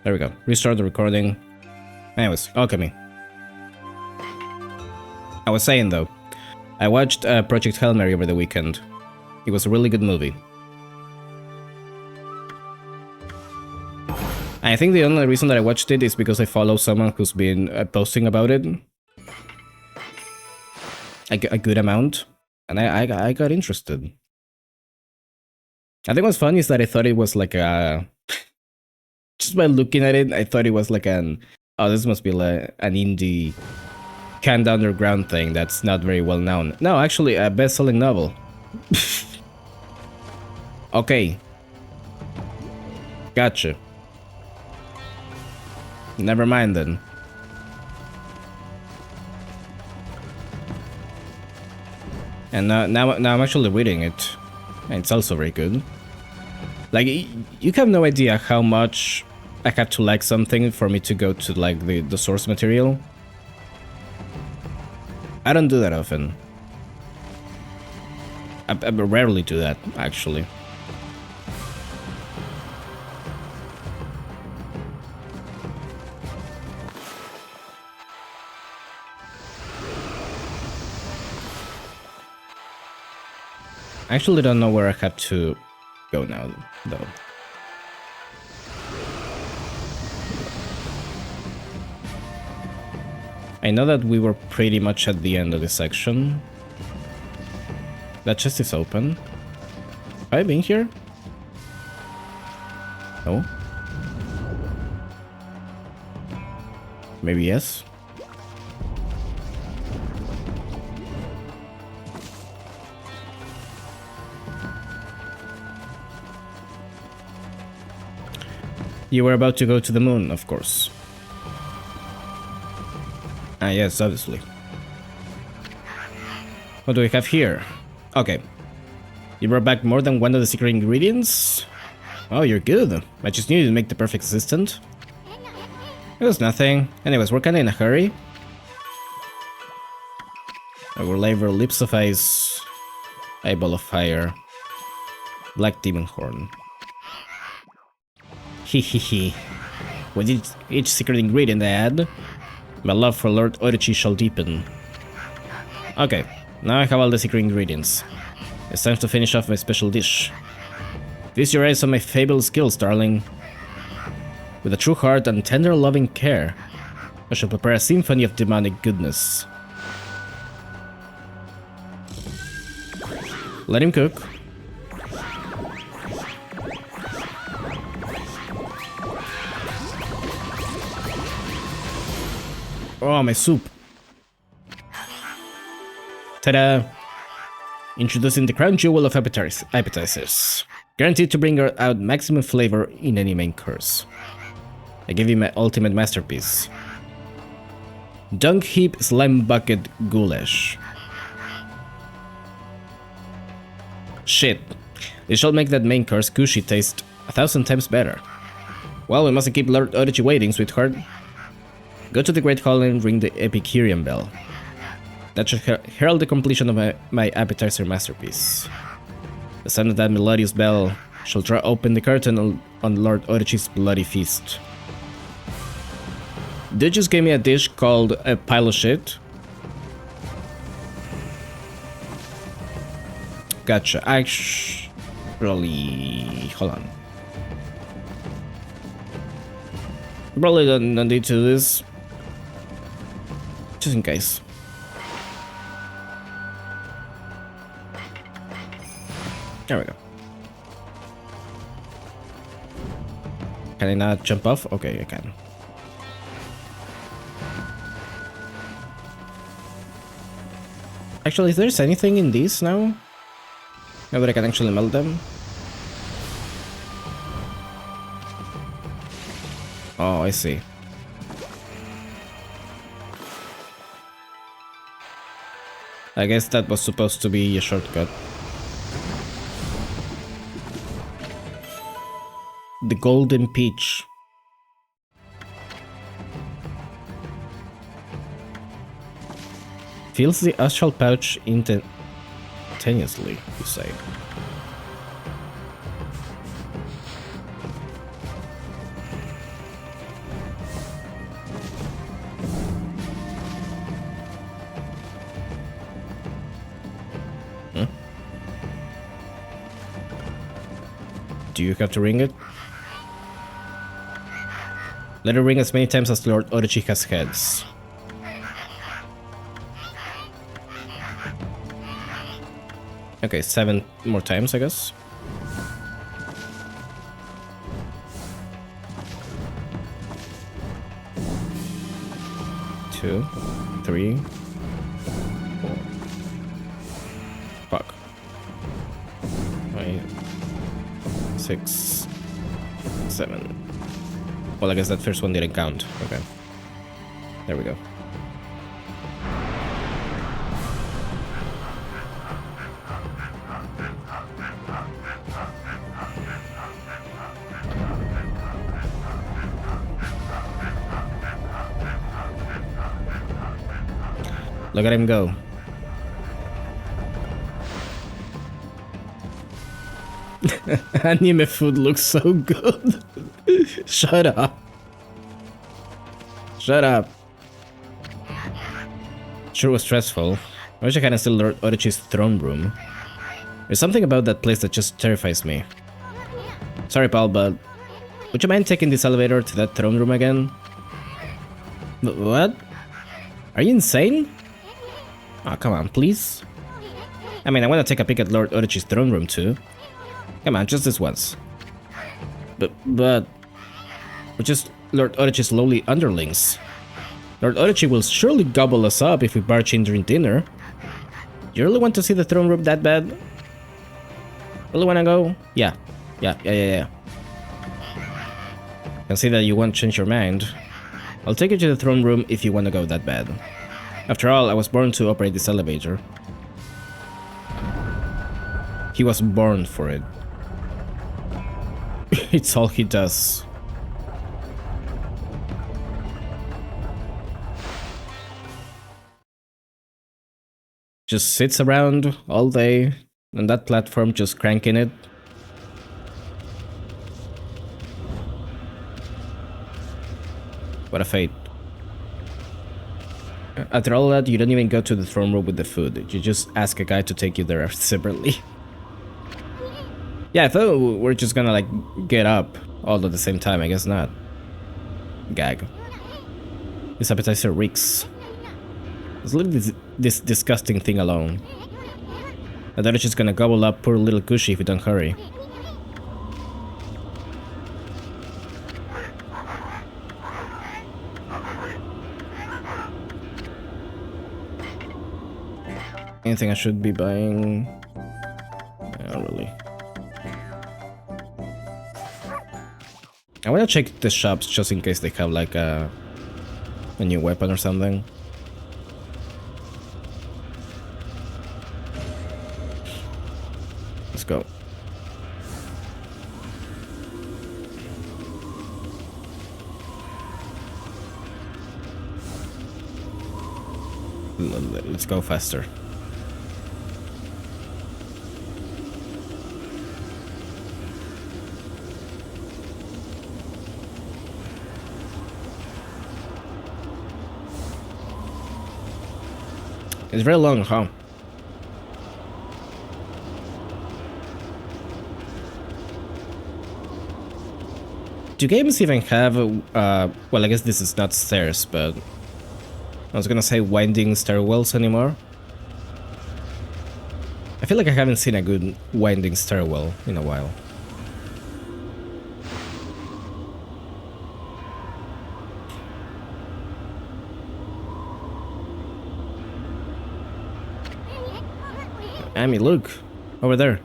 There we go. Restart the recording. Anyways, Okami. I was saying though, I watched Project Hail Mary over the weekend. It was a really good movie. I think the only reason that I watched it is because I follow someone who's been posting about it a good amount, and I got interested. I think what's funny is that I thought it was like a... just by looking at it, I thought it was like an... oh, this must be like an indie canned underground thing that's not very well known. No, actually, a best-selling novel. Okay. Gotcha. Never mind then. And now I'm actually reading it, and it's also very good. Like, you have no idea how much I have to like something for me to go to like the source material. I don't do that often. I rarely do that, actually. I actually don't know where I have to go now, though. I know that we were pretty much at the end of this section. That chest is open. Have I been here? No? Maybe yes? You were about to go to the moon, of course. Ah, yes, obviously. What do we have here? Okay. You brought back more than one of the secret ingredients? Oh, you're good. I just knew you'd make the perfect assistant. It was nothing. Anyways, we're kinda in a hurry. Our laver, lips of ice, eyeball of fire, black demon horn. Hehehe. With each secret ingredient I add, my love for Lord Orochi shall deepen. Okay, now I have all the secret ingredients. It's time to finish off my special dish. Feast your eyes on my fabled skills, darling. With a true heart and tender loving care, I shall prepare a symphony of demonic goodness. Let him cook. Oh, my soup. Ta-da! Introducing the crown jewel of appetizers. Guaranteed to bring out maximum flavor in any main course. I give you my ultimate masterpiece. Dung Heap Slime Bucket Goulash. Shit. This shall make that main course Kushi taste 1,000 times better. Well, we mustn't keep Lord Orochi waiting, sweetheart. Go to the Great Hall and ring the Epicurean bell. That should herald the completion of my appetizer masterpiece. The sound of that melodious bell shall draw open the curtain on Lord Orochi's bloody feast. They just gave me a dish called a pile of shit. Gotcha. Actually, hold on. Probably don't need to do this. Just in case. There we go. Can I not jump off? Okay, I can. Actually, if there's anything in these now? Now that I can actually melt them? Oh, I see. I guess that was supposed to be a shortcut. The golden peach. Fills the astral pouch instantaneously, you say. Do you have to ring it? Let it ring as many times as Lord Orochi has heads. Okay, 7 more times, I guess. Two, 3, 4. Fuck. 5, 6, 7. Well, I guess that first one didn't count. Okay. There we go. Look at him go. Anime food looks so good. Shut up. Shut up. Sure was stressful. I wish I hadn't still Lord Orochi's throne room. There's something about that place that just terrifies me. Sorry, pal, but would you mind taking this elevator to that throne room again? What? Are you insane? Oh, come on, please. I mean, I want to take a peek at Lord Orochi's throne room too. Come on, just this once. But we're just Lord Orochi's lowly underlings. Lord Orochi will surely gobble us up if we barge in during dinner. You really want to see the throne room that bad? Really wanna go? Yeah. Can see that you won't change your mind. I'll take you to the throne room if you wanna go that bad. After all, I was born to operate this elevator. He was born for it. It's all he does. Just sits around all day on that platform, just cranking it. What a fate. After all that, you don't even go to the throne room with the food. You just ask a guy to take you there separately. Yeah, I thought we're just gonna like get up all at the same time. I guess not. Gag. This appetizer reeks. Let's leave this disgusting thing alone. I thought it's just gonna gobble up poor little Kushi if we don't hurry. Anything I should be buying? Not really. I wanna check the shops just in case they have like a new weapon or something. Let's go. Let's go faster. It's very long, huh? Do games even have, well, I guess this is not stairs, but I was gonna say winding stairwells anymore. I feel like I haven't seen a good winding stairwell in a while. Amy, look! Over there.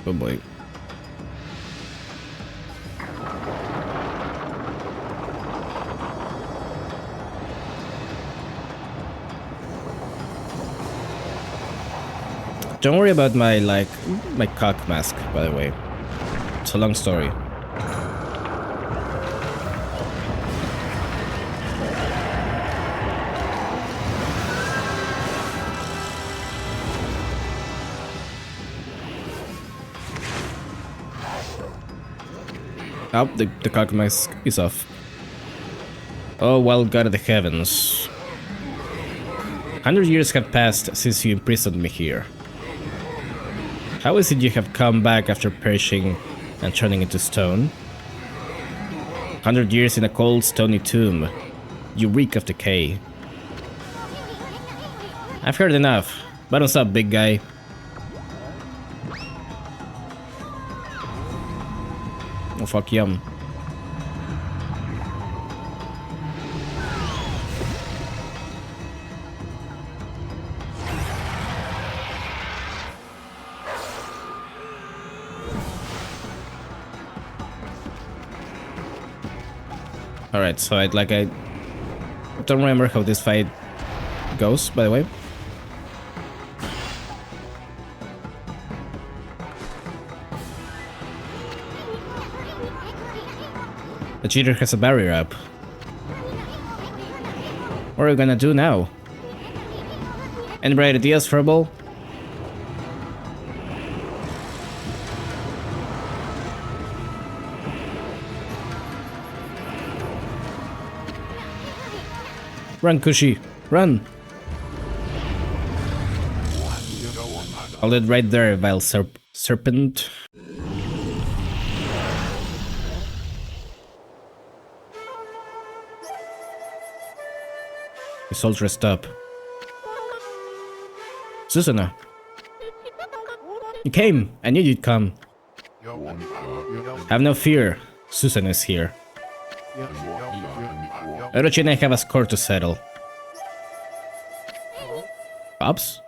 Oh boy. Don't worry about my cock mask, by the way. It's a long story. Oh, the cock mask is off. Oh, wild god of the heavens. 100 years have passed since you imprisoned me here. How is it you have come back after perishing and turning into stone? 100 years in a cold, stony tomb. You reek of decay. I've heard enough. Bottoms up, big guy. Oh fuck, yum. Alright, so I don't remember how this fight goes, by the way. The cheater has a barrier up. What are we gonna do now? Any bright ideas for a ball? Run, Kushi, run! Hold it right there, vile serpent. He's all dressed up. Susanna! You came! I knew you'd come. Have no fear, Susan is here. Orochi and I have a score to settle. Pops?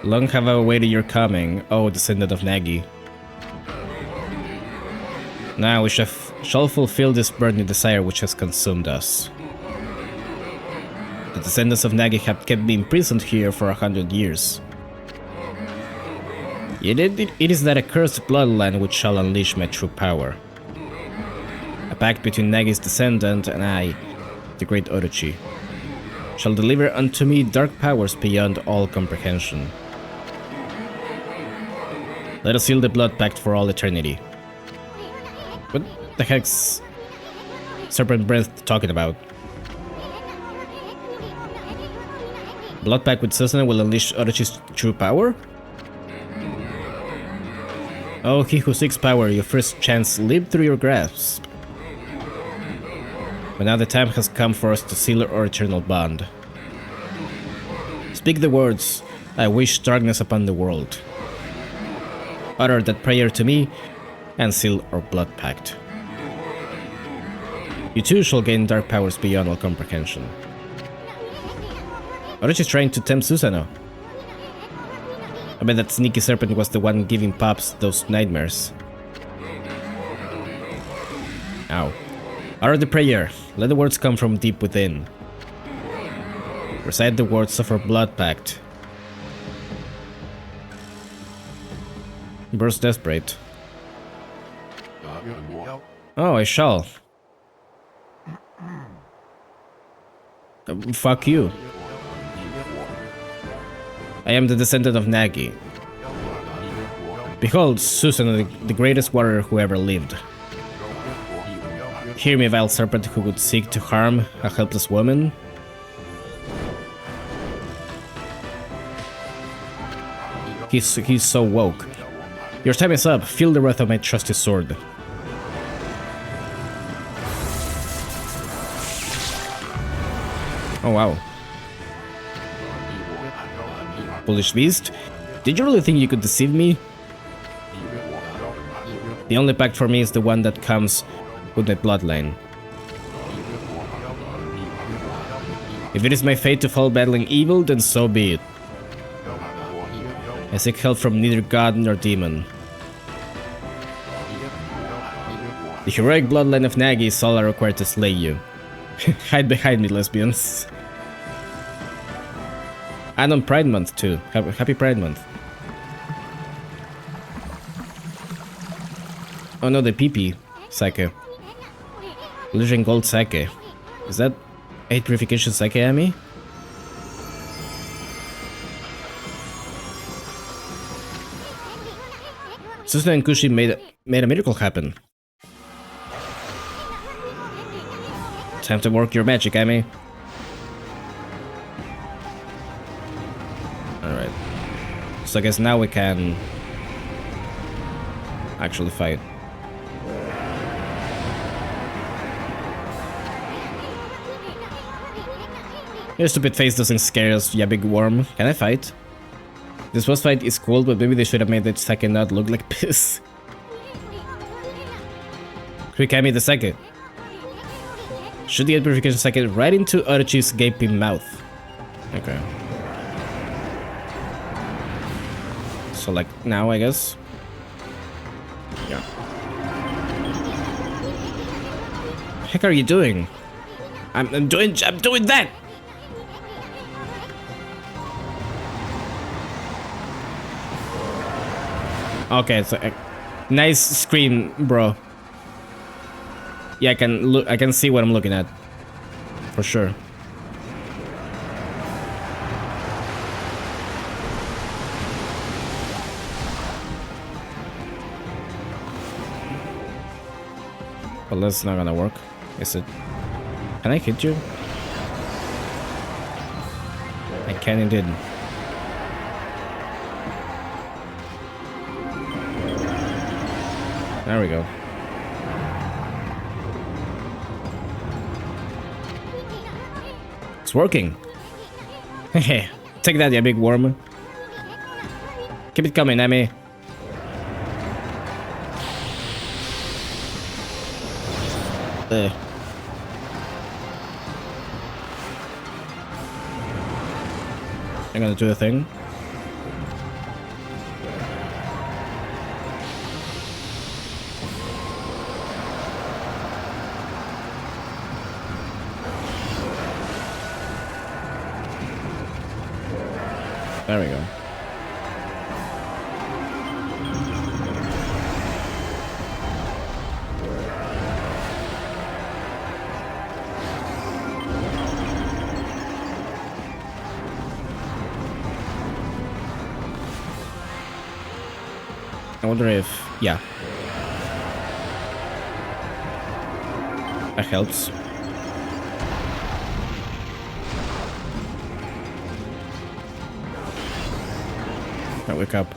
Long have I awaited your coming, O descendant of Nagi. Now we shall fulfill this burning desire which has consumed us. The descendants of Nagi have kept me imprisoned here for 100 years. It is that accursed bloodline which shall unleash my true power. A pact between Nagi's descendant and I, the great Orochi, shall deliver unto me dark powers beyond all comprehension. Let us seal the blood pact for all eternity. What the heck's Serpent Breath talking about? Blood pact with Susanna will unleash Orochi's true power? Oh, he who seeks power, your first chance slipped through your grasp. But now the time has come for us to seal our eternal bond. Speak the words, I wish darkness upon the world. Utter that prayer to me, and seal our blood pact. You too shall gain dark powers beyond all comprehension. Orochi's trying to tempt Susanoo. I bet that sneaky serpent was the one giving Pops those nightmares. Ow. Utter the prayer. Let the words come from deep within. Recite the words of our blood pact. Burst desperate. Oh, I shall. Fuck you. I am the descendant of Nagi. Behold, Susan, the greatest warrior who ever lived. Hear me, vile serpent who would seek to harm a helpless woman. He's so woke. Your time is up. Feel the wrath of my trusty sword. Oh wow. Foolish beast, did you really think you could deceive me? The only pact for me is the one that comes with my bloodline. If it is my fate to fall battling evil, then so be it. I seek help from neither god nor demon. The heroic bloodline of Nagi is all I require to slay you. Hide behind me, lesbians. And on Pride Month too. Happy Pride Month. Oh no, the PP sake. Glittering gold sake. Is that 8 purification sake, Amy? Susan and Kushi made a miracle happen. Time to work your magic, Amy. Alright. So I guess now we can actually fight. Your stupid face doesn't scare us, ya big worm. Can I fight? This boss fight is cool, but maybe they should have made the second not look like piss. Quick Amy the second. Shoot the purification second right into Orochi's gaping mouth. Okay. So like now, I guess. Yeah. Heck are you doing? I'm doing that. Okay, so nice screen, bro. Yeah, I can see what I'm looking at. For sure. Well, that's not gonna work, is it? Can I hit you? I can indeed. There we go. It's working. Hehe. Take that, you big worm. Keep it coming, Amy. I'm gonna do a thing. There we go. I wonder if... yeah. That helps. I wake up.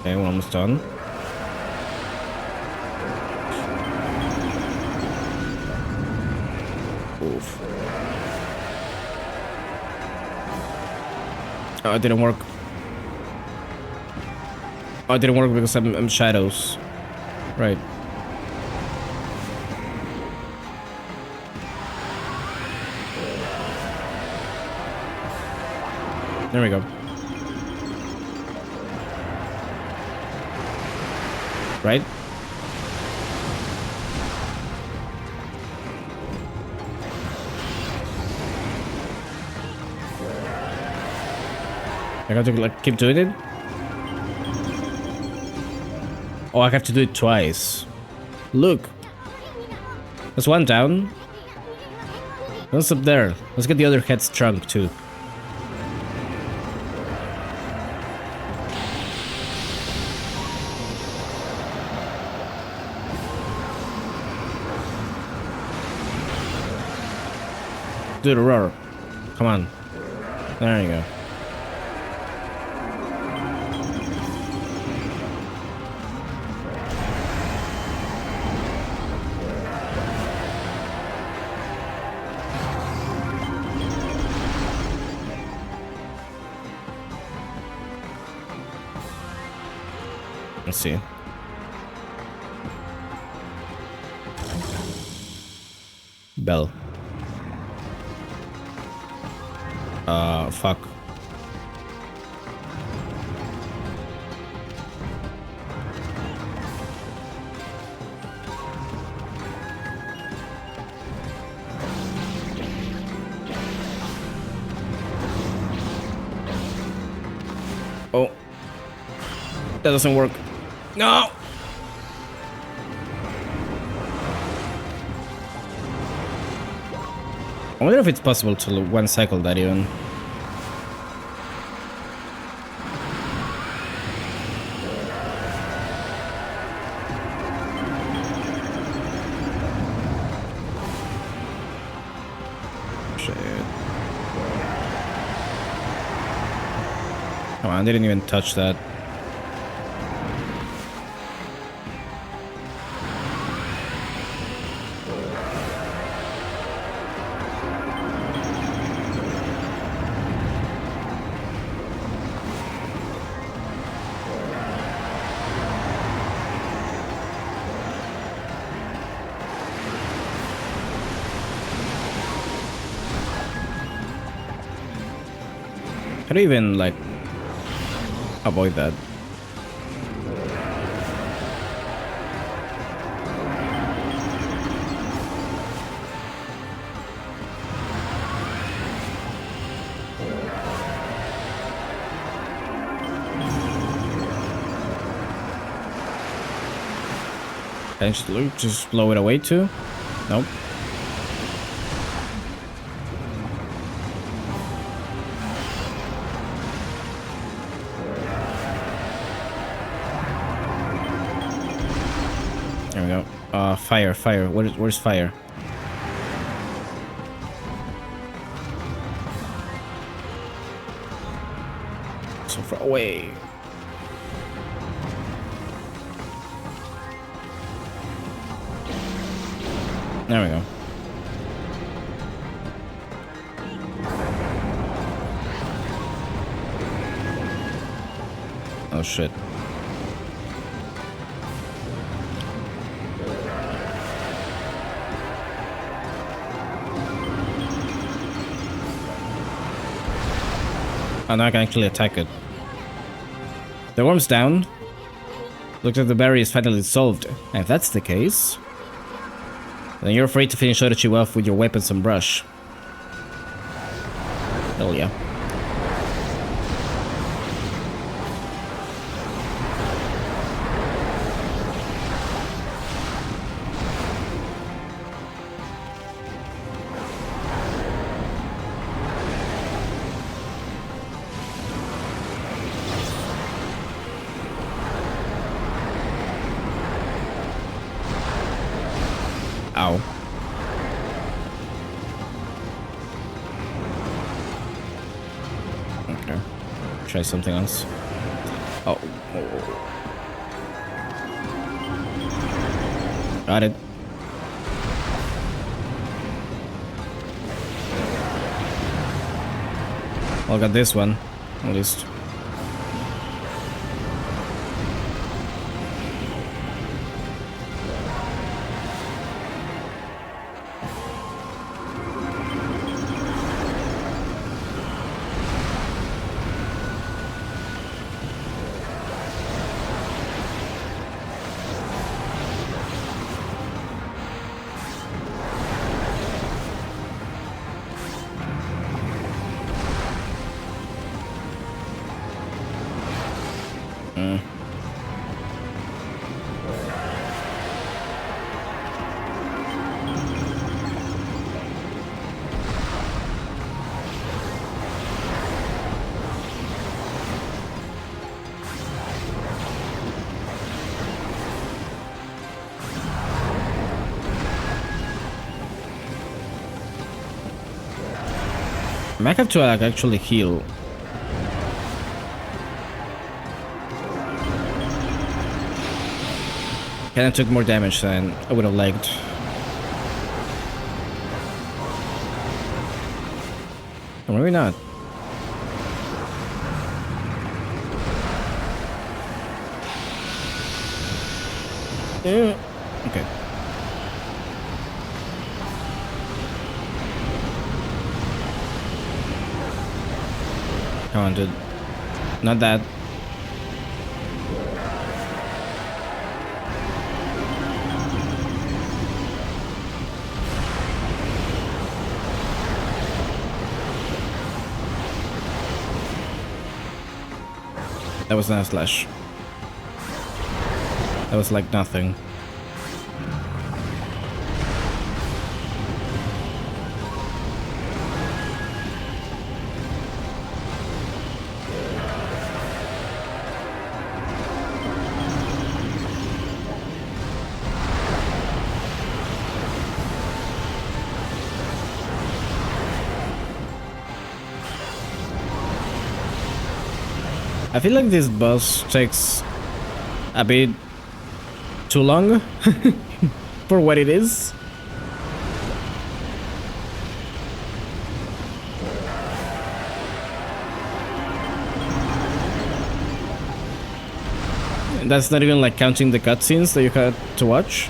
Okay, we're almost done. Oof. Oh, it didn't work. Oh, it didn't work because I'm shadows. Right. There we go. Right? I have to like keep doing it? Oh, I have to do it twice. Look. There's one down. What's up there? Let's get the other head's trunk too. Do the roar. Come on. There you go. Let's see. Bell. Fuck. Oh. That doesn't work. No! I wonder if it's possible to one cycle that even. Shit. Oh, I didn't even touch that. How do you even, like, avoid that? Can I just blow it away too? Nope. There we go. Fire, fire. Where's fire? So far away. There we go. Oh shit. Oh, now I can actually attack it. The worm's down. Looks like the barrier is finally solved. And if that's the case, then you're free to finish Orochi off with your weapons and brush. Hell yeah. Ow. Okay. Try something else. Oh. Got it. Well, got this one, at least. I might have to actually heal. Kinda took more damage than I would have liked. Or maybe not. Yeah. Okay. Come on, dude. Not that. That was not a slash. That was like nothing. I feel like this boss takes a bit too long for what it is. And that's not even like counting the cutscenes that you had to watch.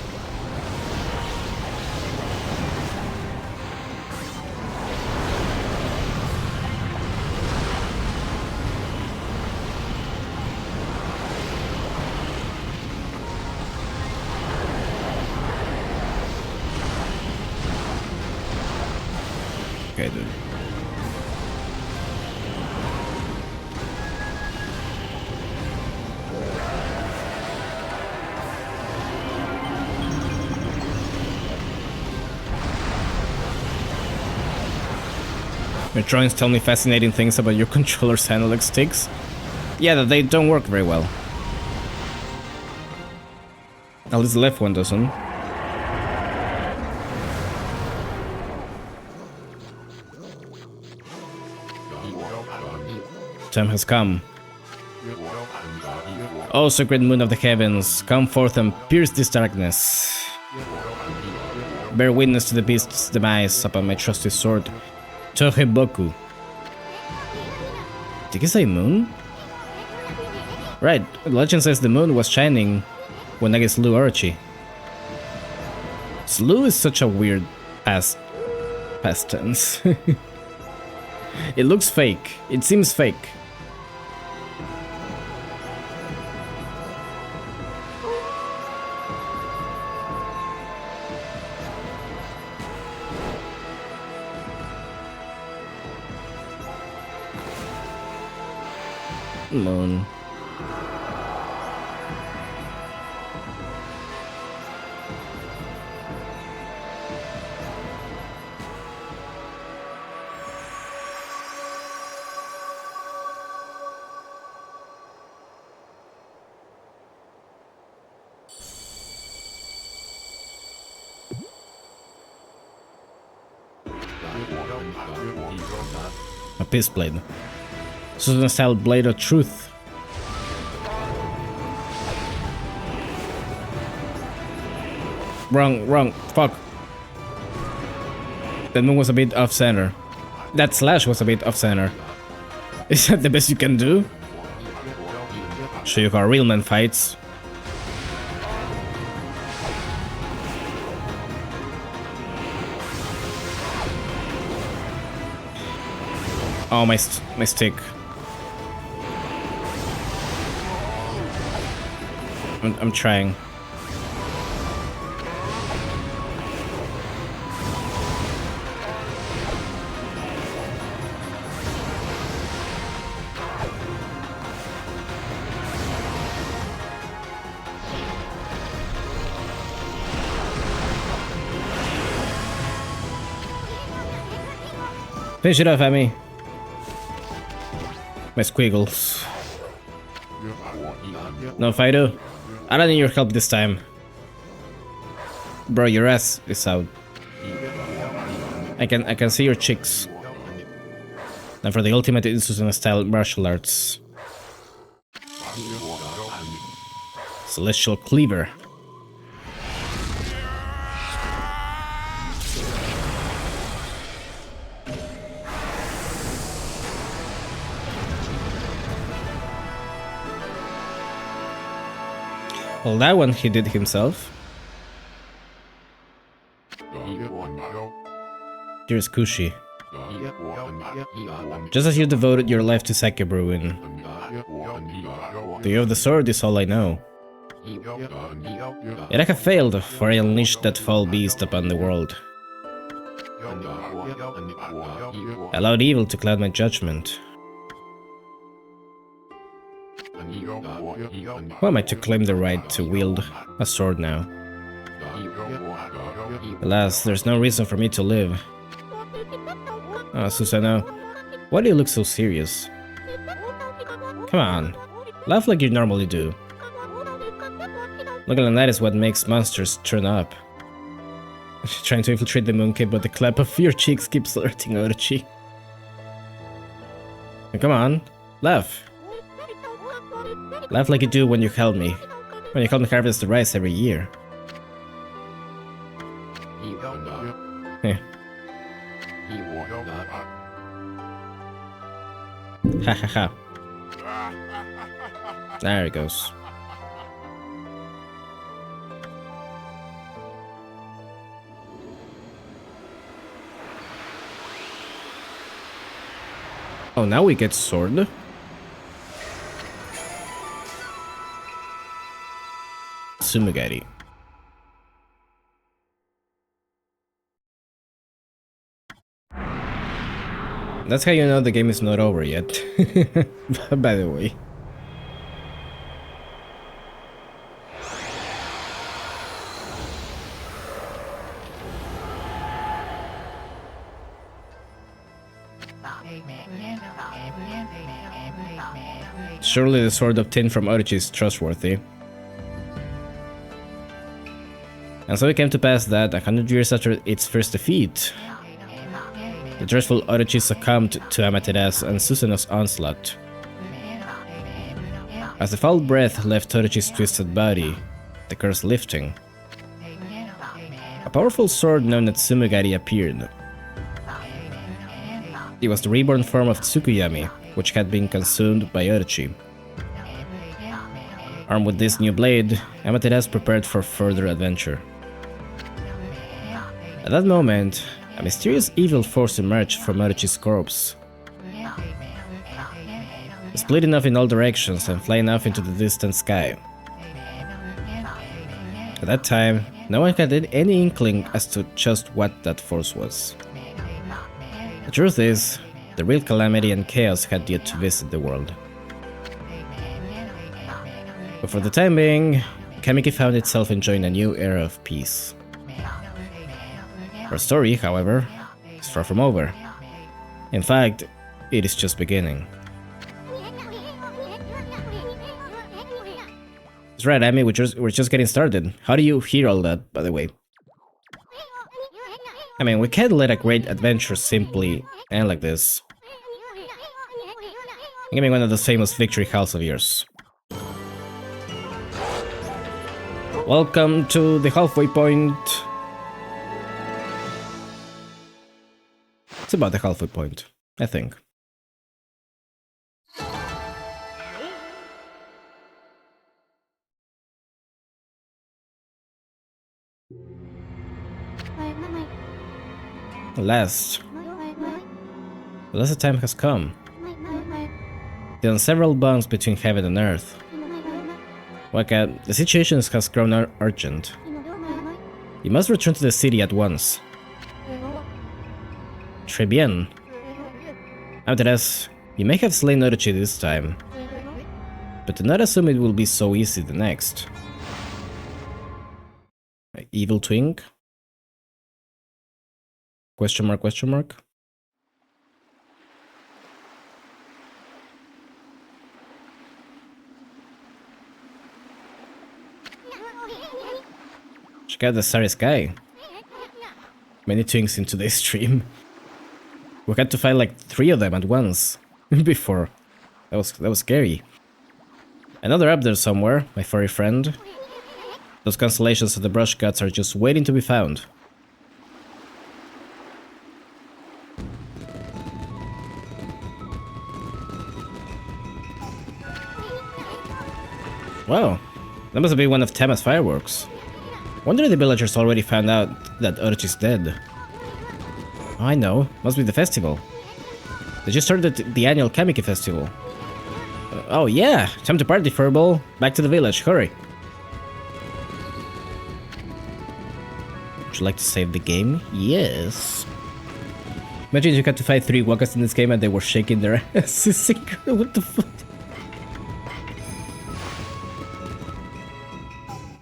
Okay, dude. Your drawings tell me fascinating things about your controller's analog sticks. Yeah, that they don't work very well. At least the left one doesn't. Time has come. Oh, sacred moon of the heavens, come forth and pierce this darkness. Bear witness to the beast's demise upon my trusty sword, Toheboku. Did he say moon? Right, legend says the moon was shining when I slew Orochi. Slew is such a weird past tense. It looks fake. It seems fake. Moon. A peace blade. Susan style blade of truth. Wrong, fuck. That move was a bit off center. That slash was a bit off center. Is that the best you can do? Show you how real man fights. Oh, my stick. I'm trying. Finish it off, Amy. My squiggles. No, Fido. I don't need your help this time. Bro, your ass is out. I can see your cheeks. Now for the ultimate Insuzuma style martial arts. Celestial Cleaver. Well, that one he did himself. Here's Kushi. Just as you devoted your life to Sake brewing. The year of the sword is all I know. Yet I have failed, for I unleashed that foul beast upon the world. I allowed evil to cloud my judgment. Who am I to claim the right to wield a sword now? Alas, there's no reason for me to live. Oh, Susanoo, why do you look so serious? Come on, laugh like you normally do. Looking like that is what makes monsters turn up. Trying to infiltrate the mooncave, but the clap of your cheeks keeps alerting Orochi. Come on, laugh. Laugh like you do when you help me. When you help me harvest the rice every year. Yeah. Ha ha ha. There it goes. Oh, now we get sword. Sumigari. That's how you know the game is not over yet. By the way. Surely the sword obtained from Orochi is trustworthy. And so it came to pass that 100 years after its first defeat, the dreadful Orochi succumbed to Amaterasu and Susanoo's onslaught. As the foul breath left Orochi's twisted body, the curse lifting, a powerful sword known as Sumigari appeared. It was the reborn form of Tsukuyami, which had been consumed by Orochi. Armed with this new blade, Amaterasu prepared for further adventure. At that moment, a mysterious evil force emerged from Orochi's corpse, splitting off in all directions and flying off into the distant sky. At that time, no one had any inkling as to just what that force was. The truth is, the real calamity and chaos had yet to visit the world. But for the time being, Kamiki found itself enjoying a new era of peace. Our story, however, is far from over. In fact, it is just beginning. That's right, Amy, we're just getting started. How do you hear all that, by the way? I mean, we can't let a great adventure simply end like this. Give me one of those famous victory howls of yours. Welcome to the halfway point. It's about the halfway point, I think. Last. The last time has come. The unseverable bonds between heaven and earth. Waka, the situation has grown urgent. You must return to the city at once. Très bien. Amaterasu, you may have slain Orochi this time, but do not assume it will be so easy the next. Evil twink? Question mark, question mark? Check out the starry sky. Many twinks in today's stream. We had to fight like 3 of them at once before. That was scary. Another up there somewhere, my furry friend. Those constellations of the brush gods are just waiting to be found. Wow, that must have been one of Tama's fireworks. Wonder if the villagers already found out that Orochi's dead. Oh, I know, must be the festival. They just started the annual Kamiki festival. Oh yeah, time to party, Furball. Back to the village, hurry. Would you like to save the game? Yes. Imagine you had to fight 3 Wakas in this game and they were shaking their asses. What the fuck?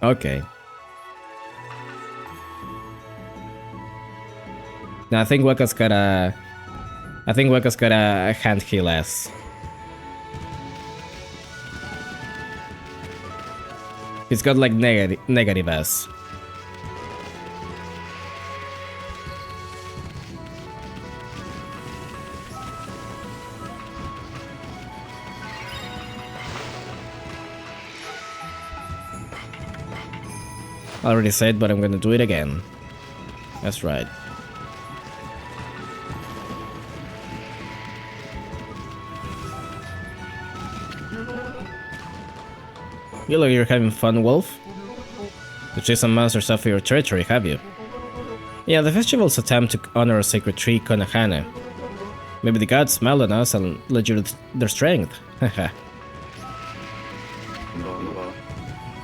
Okay. Now I think Waka's got a... I think Waka's got a hand heal ass. He's got like negative ass. I already said, but I'm gonna do it again. That's right. You look like you're having fun, Wolf. You chase some monsters off your territory, have you? Yeah, the festival's a time to honor a sacred tree, Konohana. Maybe the gods smile on us and let you their strength. Haha.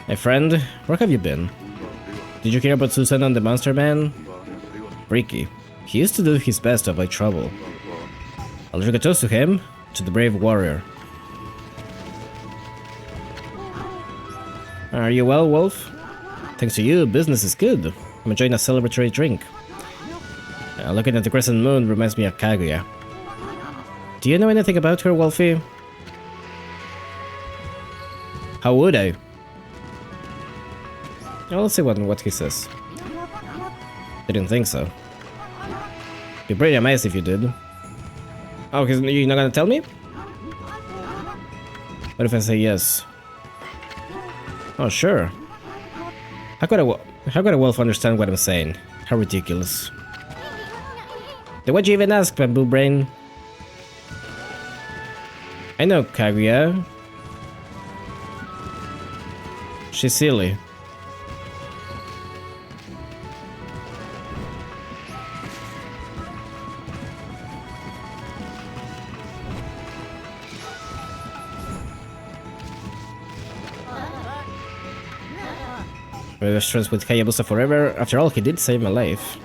Hey friend, where have you been? Did you hear about Susan and the Monster Man? Freaky. He used to do his best to avoid trouble. I'll drink a toast to him, to the brave warrior. Are you well, Wolf? Thanks to you, business is good. I'm enjoying a celebratory drink. Looking at the crescent moon reminds me of Kaguya. Do you know anything about her, Wolfie? How would I? Well, let's see what he says. Didn't think so. Be pretty amazed if you did. Oh, you're not gonna tell me? What if I say yes? Oh, sure. How could a wolf understand what I'm saying? How ridiculous. Then why'd you even ask, Bamboo Brain? I know Kaguya. She's silly. We were friends with Hayabusa forever. After all, he did save my life.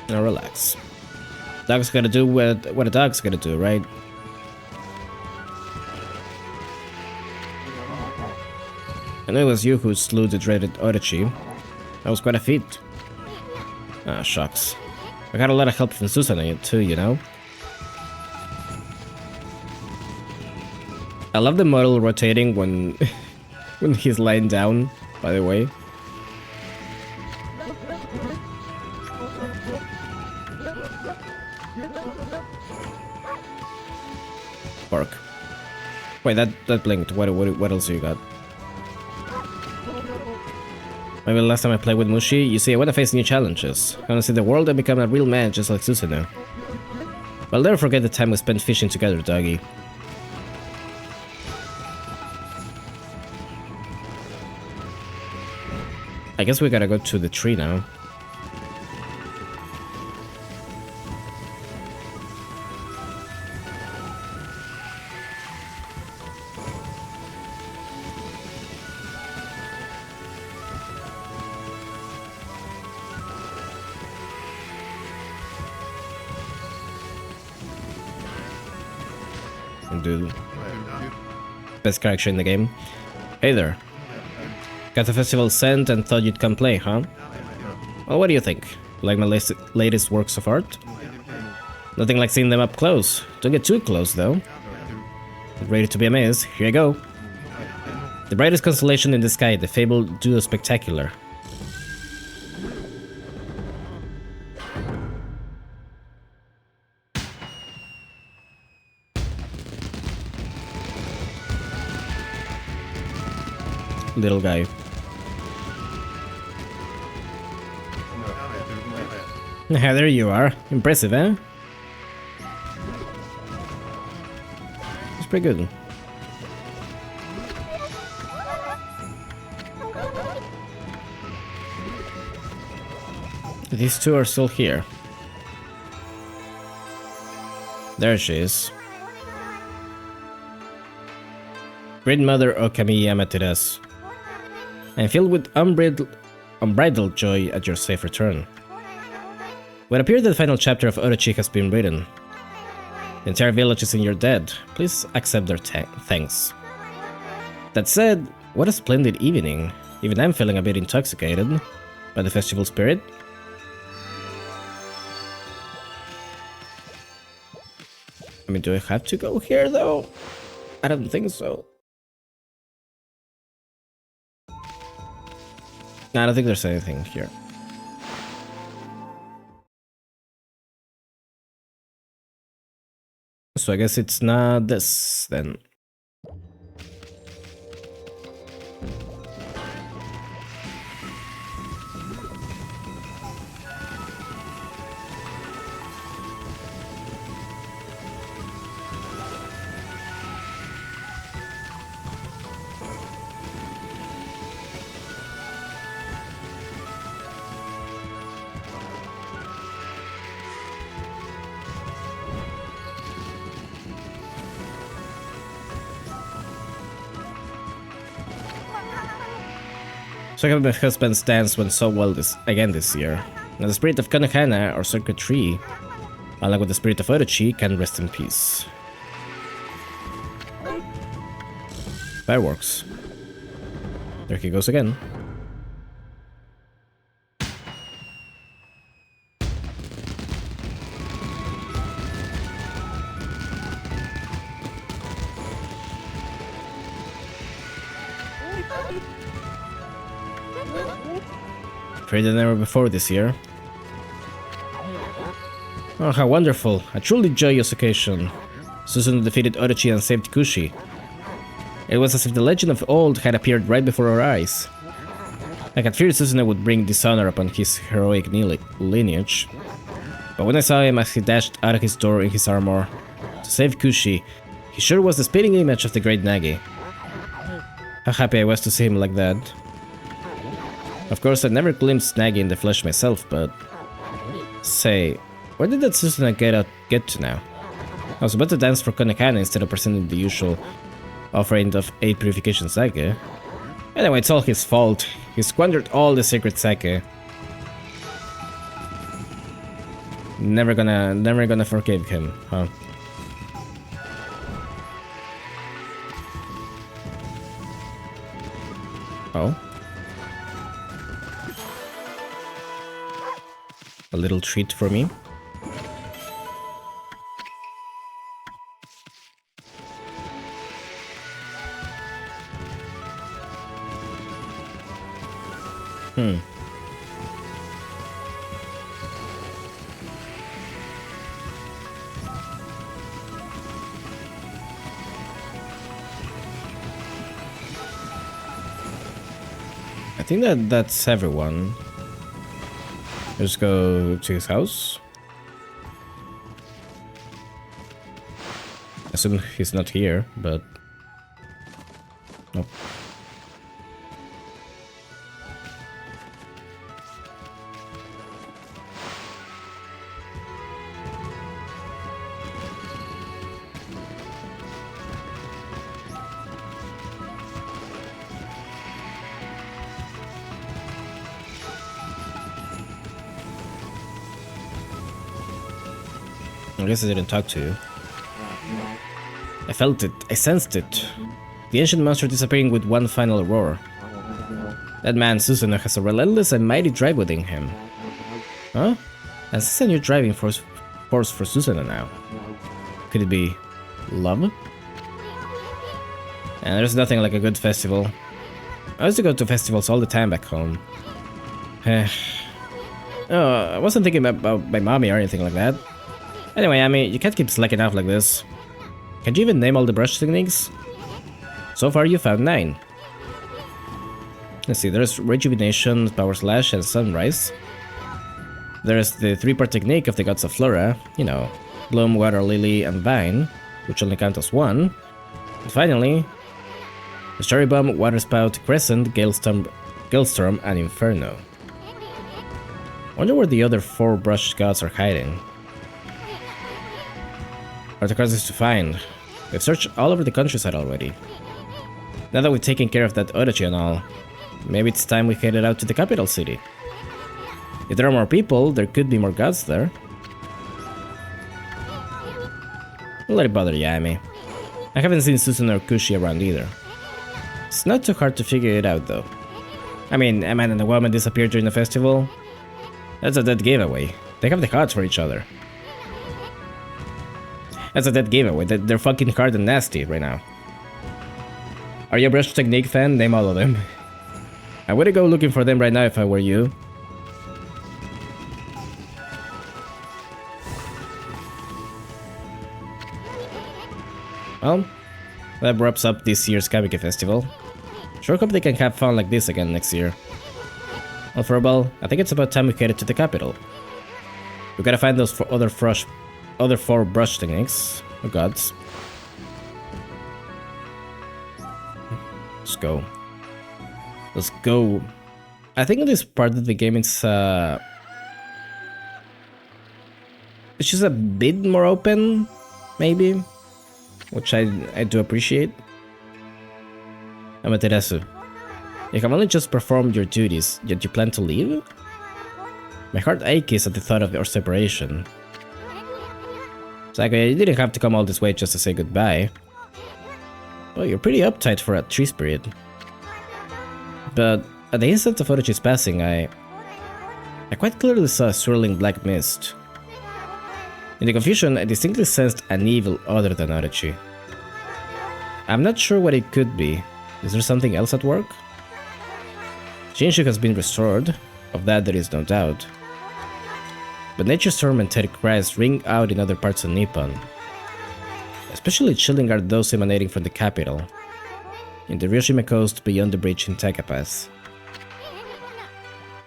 Now relax. Dog's gotta do what a dog's gotta do, right? I know it was you who slew the dreaded Orochi. That was quite a feat. Ah, shucks. I got a lot of help from Susan too, you know? I love the model rotating when when he's lying down, by the way. Bark. Wait, that blinked. What else you got? Maybe the last time I played with Mushi, you see I wanna face new challenges. I wanna see the world and become a real man just like Susanoo. I'll never forget the time we spent fishing together, doggy. I guess we gotta go to the tree now. Dude. Best character in the game. Hey there. Got the festival sent and thought you'd come play, huh? Well, what do you think? Like my latest works of art? Nothing like seeing them up close. Don't get too close, though. Ready to be amazed? Here you go. The brightest constellation in the sky, the fabled Duo Spectacular. Little guy. There you are. Impressive, eh? It's pretty good. These two are still here. There she is. Great Mother Okami Amaterasu. I'm filled with unbridled joy at your safe return. It appears that the final chapter of Orochi has been written. The entire village is in your debt. Please accept their thanks. That said, what a splendid evening. Even I'm feeling a bit intoxicated by the festival spirit. I mean, do I have to go here though? I don't think so. No, I don't think there's anything here. So I guess it's not this then. So my husband's dance went so well this year. Now the spirit of Konohana, or Sacred Tree, along with the spirit of Orochi, can rest in peace. Fireworks. There he goes again. Prettier than ever before this year. Oh, how wonderful. A truly joyous occasion. Susanoo defeated Orochi and saved Kushi. It was as if the legend of old had appeared right before our eyes. I had feared Susanoo would bring dishonor upon his heroic lineage. But when I saw him as he dashed out of his door in his armor to save Kushi, he sure was the spitting image of the great Nagi. How happy I was to see him like that. Of course, I'd never glimpsed Nagi in the flesh myself, but... Say, where did that Susanoo get to now? I was about to dance for Konohana instead of presenting the usual offering of 8 purification sake. Anyway, it's all his fault. He squandered all the sacred sake. Never gonna forgive him, huh? Oh? A little treat for me. I think that's everyone. Let's go to his house. Assume he's not here, but nope. I guess I didn't talk to you. I felt it. I sensed it. The ancient monster disappearing with one final roar. That man, Susanoo, has a relentless and mighty drive within him. Huh? And this is a new driving force for Susanoo now. Could it be love? And there's nothing like a good festival. I used to go to festivals all the time back home. Oh, I wasn't thinking about my mommy or anything like that. Anyway, I mean, you can't keep slacking off like this. Can you even name all the brush techniques? So far, you found 9. Let's see, there's Rejuvenation, Power Slash, and Sunrise. There's the 3-part technique of the gods of Flora, you know, Bloom, Water, Lily, and Vine, which only count as 1. And finally, the Cherry Bomb, Water Spout, Crescent, Galestorm, and Inferno. Wonder where the other 4 brush gods are hiding. Are the cards to find? We've searched all over the countryside already. Now that we've taken care of that Orochi and all, maybe it's time we headed out to the capital city. If there are more people, there could be more gods there. Don't let it bother you, Amy. I haven't seen Susan or Kushi around either. It's not too hard to figure it out, though. I mean, a man and a woman disappeared during the festival. That's a dead giveaway. They have the hearts for each other. That's a dead giveaway. They're fucking hard and nasty right now. Are you a brush technique fan? Name all of them. I wouldn't go looking for them right now if I were you. Well, that wraps up this year's Kamike Festival. Sure hope they can have fun like this again next year. Well, for a while, I think it's about time we headed to the capital. We gotta find those other four brush techniques. Oh gods. Let's go. Let's go. I think this part of the game it's just a bit more open, maybe, which I do appreciate. Amaterasu, you have only just performed your duties, yet you plan to leave? My heart aches at the thought of your separation. Saga, you didn't have to come all this way just to say goodbye. Well, you're pretty uptight for a tree spirit. But at the instant of Orochi's passing, I quite clearly saw a swirling black mist. In the confusion, I distinctly sensed an evil other than Orochi. I'm not sure what it could be. Is there something else at work? Shinshu has been restored, of that there is no doubt. But nature's tormented cries ring out in other parts of Nippon. Especially chilling are those emanating from the capital, in the Ryoshima coast beyond the bridge in Takapass.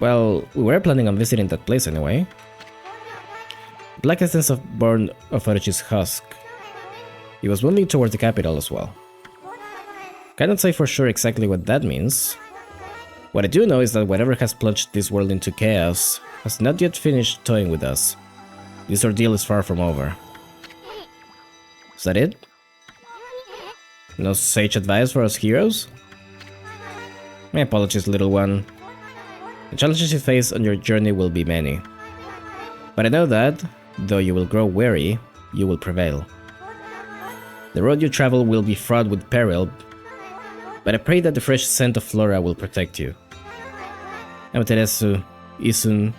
Well, we were planning on visiting that place anyway. Black essence of born of Orochi's husk. He was moving towards the capital as well. Cannot say for sure exactly what that means. What I do know is that whatever has plunged this world into chaos has not yet finished toying with us. This ordeal is far from over. Is that it? No sage advice for us heroes? My apologies, little one. The challenges you face on your journey will be many. But I know that, though you will grow weary, you will prevail. The road you travel will be fraught with peril, but I pray that the fresh scent of flora will protect you. Amaterasu, Isun,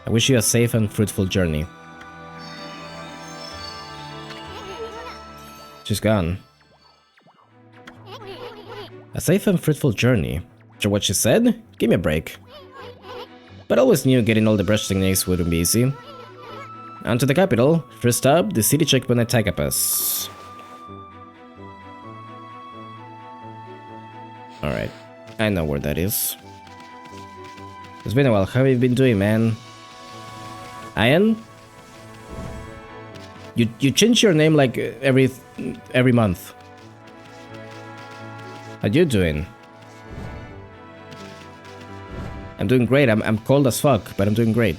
I wish you a safe and fruitful journey. She's gone. A safe and fruitful journey. After what she said, give me a break. But I always knew getting all the brush techniques wouldn't be easy. On to the capital. First up, the city checkpoint at Takapass. Alright, I know where that is. It's been a while. How have you been doing, man? Ian? You change your name like every month. How you doing? I'm doing great. I'm cold as fuck, but I'm doing great.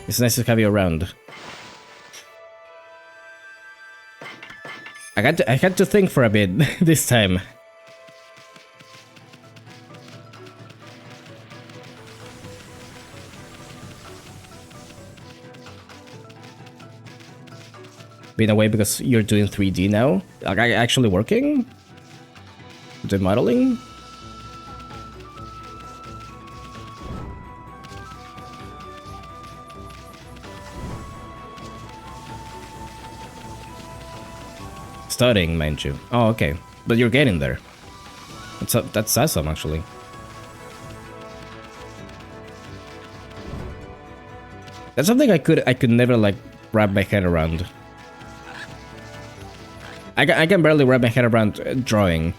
It's nice to have you around. I had to think for a bit this time. Been away because you're doing 3D now? Like, actually working? Doing modeling? Studying, mind you. Oh, okay. But you're getting there. That's awesome, actually. That's something I could never like wrap my head around. I can barely wrap my head around drawing.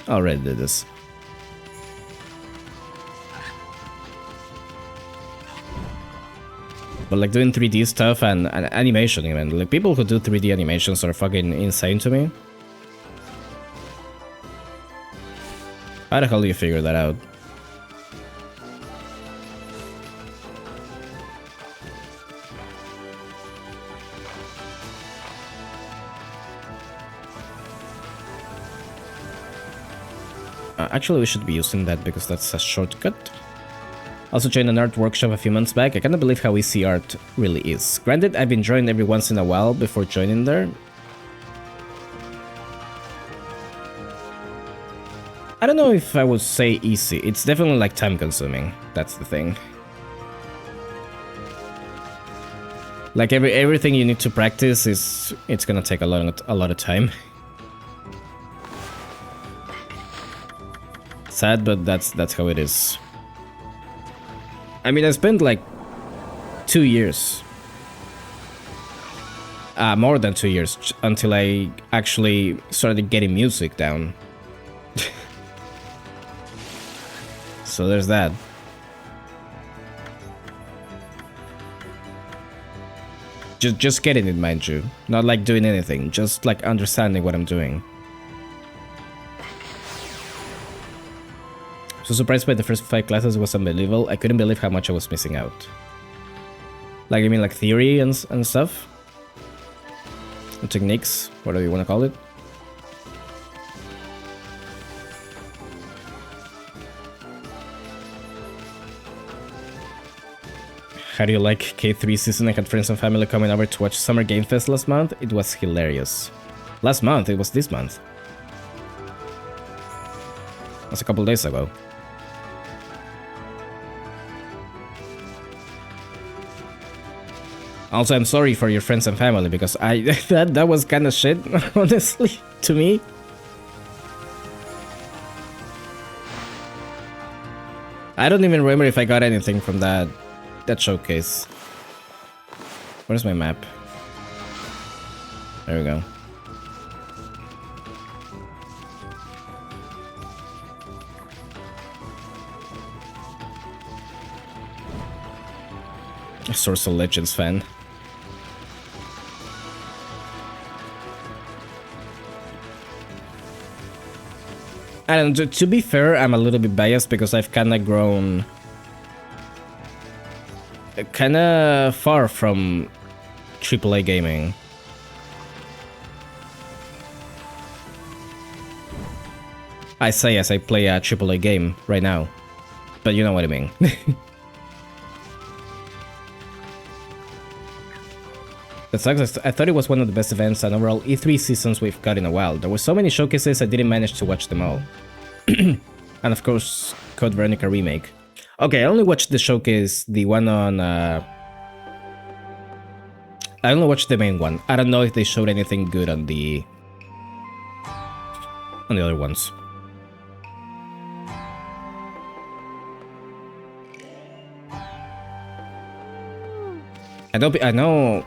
I already did this. But like doing 3D stuff and animation even, like people who do 3D animations are fucking insane to me. How the hell do you figure that out? Actually, we should be using that because that's a shortcut. Also joined an art workshop a few months back. I cannot believe how easy art really is. Granted, I've been drawing every once in a while before joining there. I don't know if I would say easy. It's definitely like time consuming. That's the thing. Like everything you need to practice it's gonna take a lot of time. Sad, but that's how it is. I mean, I spent like 2 years. More than 2 years until I actually started getting music down. So there's that. Just getting it, mind you. Not like doing anything, just like understanding what I'm doing. So surprised by the first 5 classes was unbelievable. I couldn't believe how much I was missing out. Like, I mean, like theory and stuff? And techniques, whatever you want to call it. How do you like K3 season? I had friends and family coming over to watch Summer Game Fest last month. It was hilarious. Last month? It was this month. That's a couple days ago. Also, I'm sorry for your friends and family because that was kind of shit, honestly, to me. I don't even remember if I got anything from that showcase. Where's my map? There we go. A Source of Legends fan. And to be fair, I'm a little bit biased because I've kinda grown kinda far from AAA gaming. I say as I play a AAA game right now, but you know what I mean. That sucks. I thought it was one of the best events and overall E3 seasons we've got in a while. There were so many showcases I didn't manage to watch them all. And of course, Code Veronica Remake. Okay, I only watched the showcase, the one on... I only watched the main one. I don't know if they showed anything good on the other ones. I know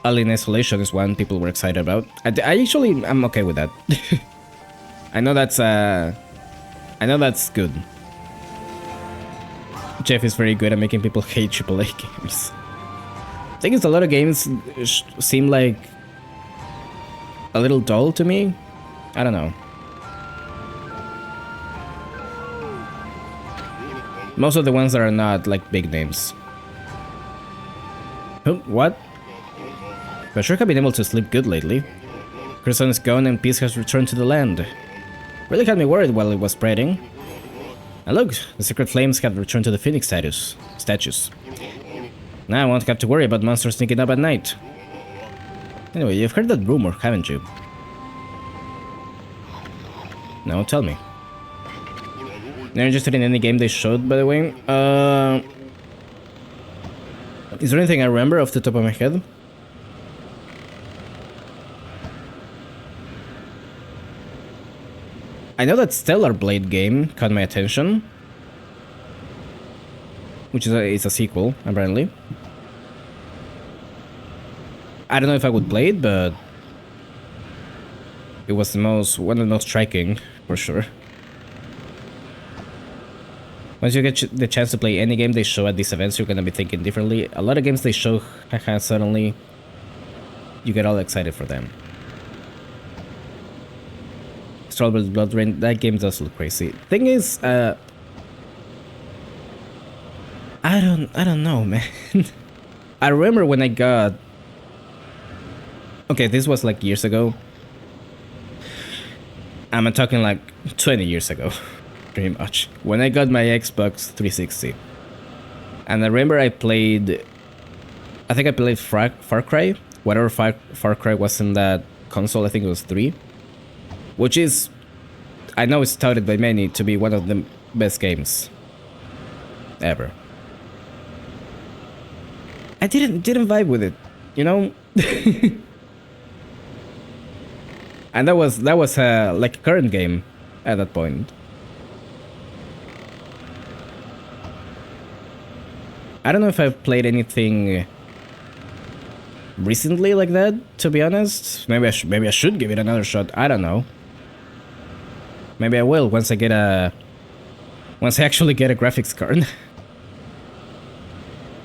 Alien Isolation is one people were excited about. I'm okay with that. I know that's good. Jeff is very good at making people hate AAA games. I think it's a lot of games seem like a little dull to me. I don't know. Most of the ones that are not like big names. What? I sure have been able to sleep good lately. Crimson is gone and peace has returned to the land. Really had me worried while it was spreading. And look, the secret flames have returned to the Phoenix statues. Now I won't have to worry about monsters sneaking up at night. Anyway, you've heard that rumor, haven't you? No, tell me. You're interested in any game they showed, by the way? Is there anything I remember off the top of my head? I know that Stellar Blade game caught my attention. Which is a sequel, apparently. I don't know if I would play it, but it was one of the most striking, for sure. Once you get the chance to play any game they show at these events, you're gonna be thinking differently. A lot of games they show, suddenly you get all excited for them. Strawberry Blood Rain, that game does look crazy. Thing is, I don't know, man. I remember when I got... Okay, this was like years ago. I'm talking like 20 years ago. Pretty much. When I got my Xbox 360. And I remember I played... I think I played Far Cry. Whatever Far Cry was in that console, I think it was 3. Which is... I know it's touted by many to be one of the best games ever. I didn't vibe with it, you know? And that was like a current game at that point. I don't know if I've played anything recently like that, to be honest. Maybe I should give it another shot. I don't know. Maybe I will once I actually get a graphics card.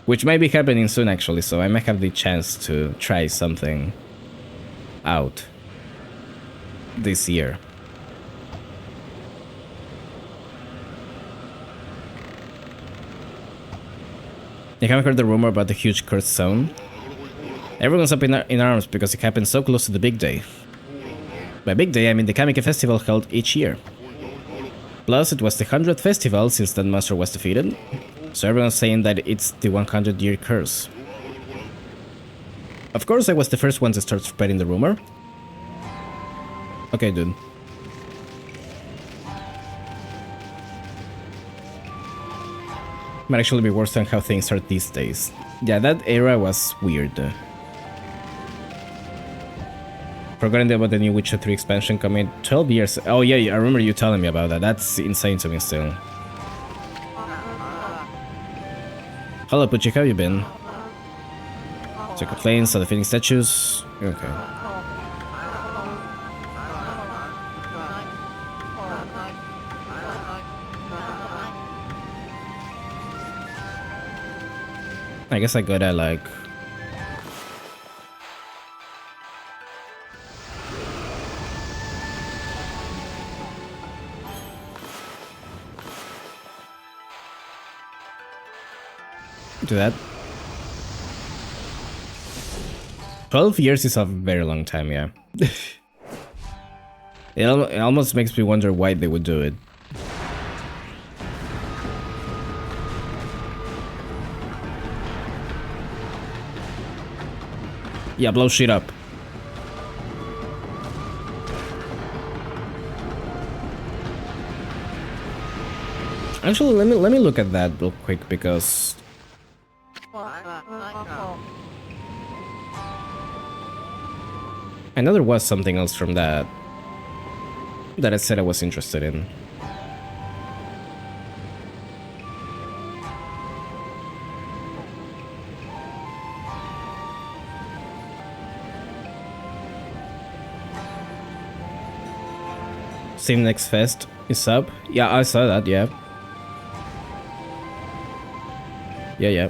Which might be happening soon actually, so I might have the chance to try something out this year. You haven't heard the rumor about the huge cursed zone? Everyone's up in arms because it happened so close to the big day. By big day, I mean the Okami festival held each year. Plus, it was the 100th festival since that monster was defeated, so everyone's saying that it's the 100-year curse. Of course, I was the first one to start spreading the rumor. Okay, dude. Might actually be worse than how things are these days. Yeah, that era was weird. Forgotten about the new Witcher 3 expansion coming 12 years. Oh yeah, I remember you telling me about that. That's insane to me still. Hello, Pucci, how you been? So complaints, other fitting statues. Okay. I guess I gotta like... do that. 12 years is a very long time, yeah. It almost makes me wonder why they would do it. Yeah, blow shit up. Actually, let me look at that real quick because I know there was something else from that I said I was interested in. Same next fest is up. Yeah, I saw that, yeah. Yeah.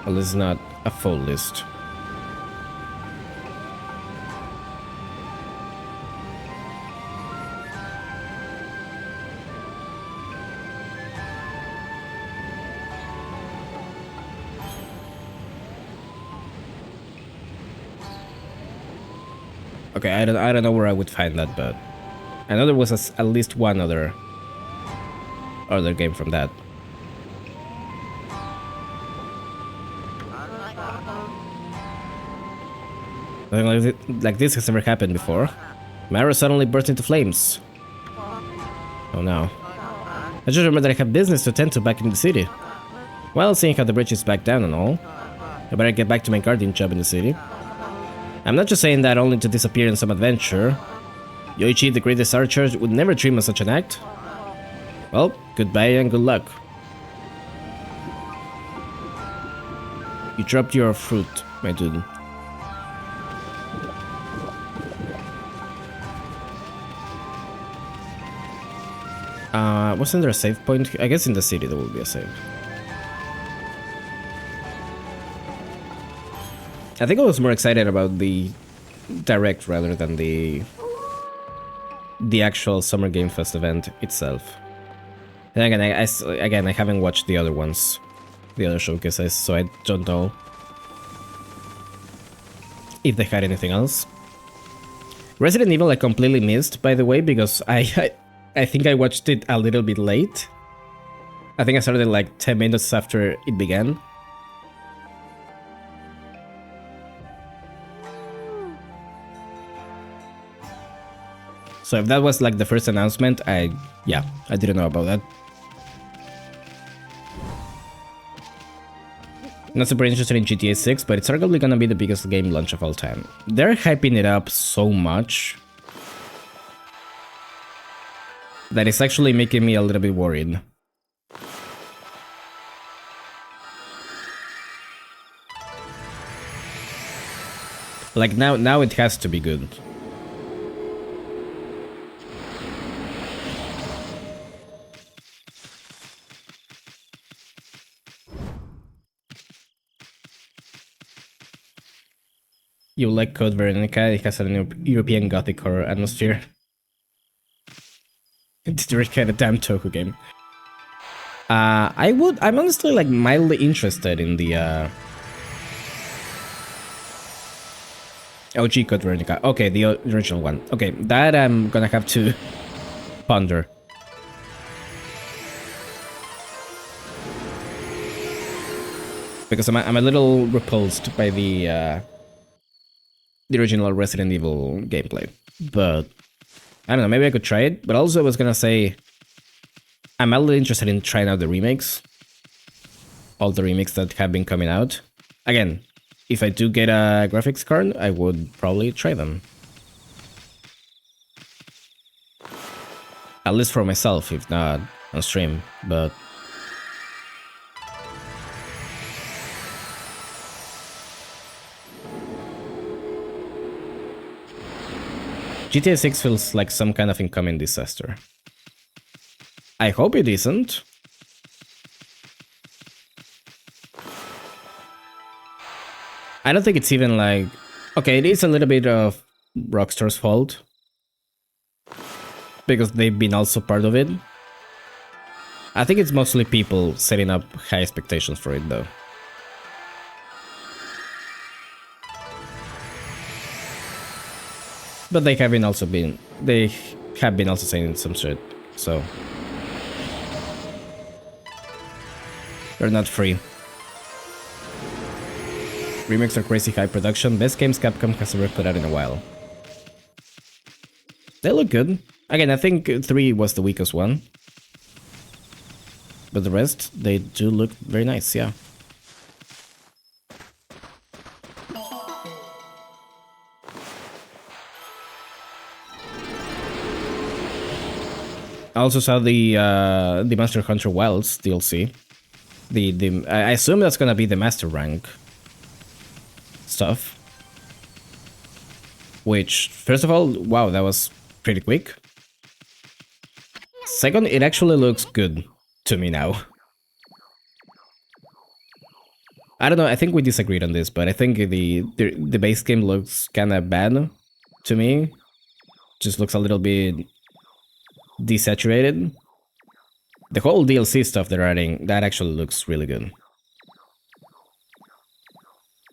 Well, this is not a full list. Okay, I don't know where I would find that, but I know there was at least one other game from that. Nothing like this has never happened before. Mara suddenly burst into flames. Oh no. I just remembered that I have business to attend to back in the city. Well, seeing how the bridge is back down and all, I better get back to my guardian job in the city. I'm not just saying that only to disappear in some adventure. Yoichi, the greatest archer, would never dream of such an act. Well, goodbye and good luck. You dropped your fruit, my dude. Wasn't there a save point? I guess in the city there will be a save. I think I was more excited about the direct rather than the actual Summer Game Fest event itself. And again, I haven't watched the other ones, the other showcases, so I don't know if they had anything else. Resident Evil I completely missed, by the way, because I think I watched it a little bit late. I think I started like 10 minutes after it began. So if that was like the first announcement, I didn't know about that. Not super interested in GTA 6, but it's arguably gonna be the biggest game launch of all time. They're hyping it up so much that it's actually making me a little bit worried. Like now it has to be good. You like Code Veronica? It has an European Gothic horror atmosphere. It's really kind of damn Toku game. I'm honestly like mildly interested in the OG Code Veronica. Okay, the original one. Okay, that I'm gonna have to ponder. Because I'm a little repulsed by the original Resident Evil gameplay. But I don't know, maybe I could try it. But also I was gonna say I'm a little interested in trying out the remakes. All the remakes that have been coming out. Again, if I do get a graphics card, I would probably try them. At least for myself, if not on stream, but... GTA 6 feels like some kind of incoming disaster. I hope it isn't. I don't think it's even like... Okay, it is a little bit of Rockstar's fault. Because they've been also part of it. I think it's mostly people setting up high expectations for it though. But they have been also saying some shit, so... They're not free. Remakes are crazy high production, best games Capcom has ever put out in a while. They look good. Again, I think 3 was the weakest one. But the rest, they do look very nice, yeah. I also saw the Monster Hunter Wilds DLC. I assume that's gonna be the Master Rank stuff. Which, first of all, wow, that was pretty quick. Second, it actually looks good to me now. I don't know, I think we disagreed on this, but I think the base game looks kinda bad to me. Just looks a little bit desaturated. The whole DLC stuff they're adding, that actually looks really good.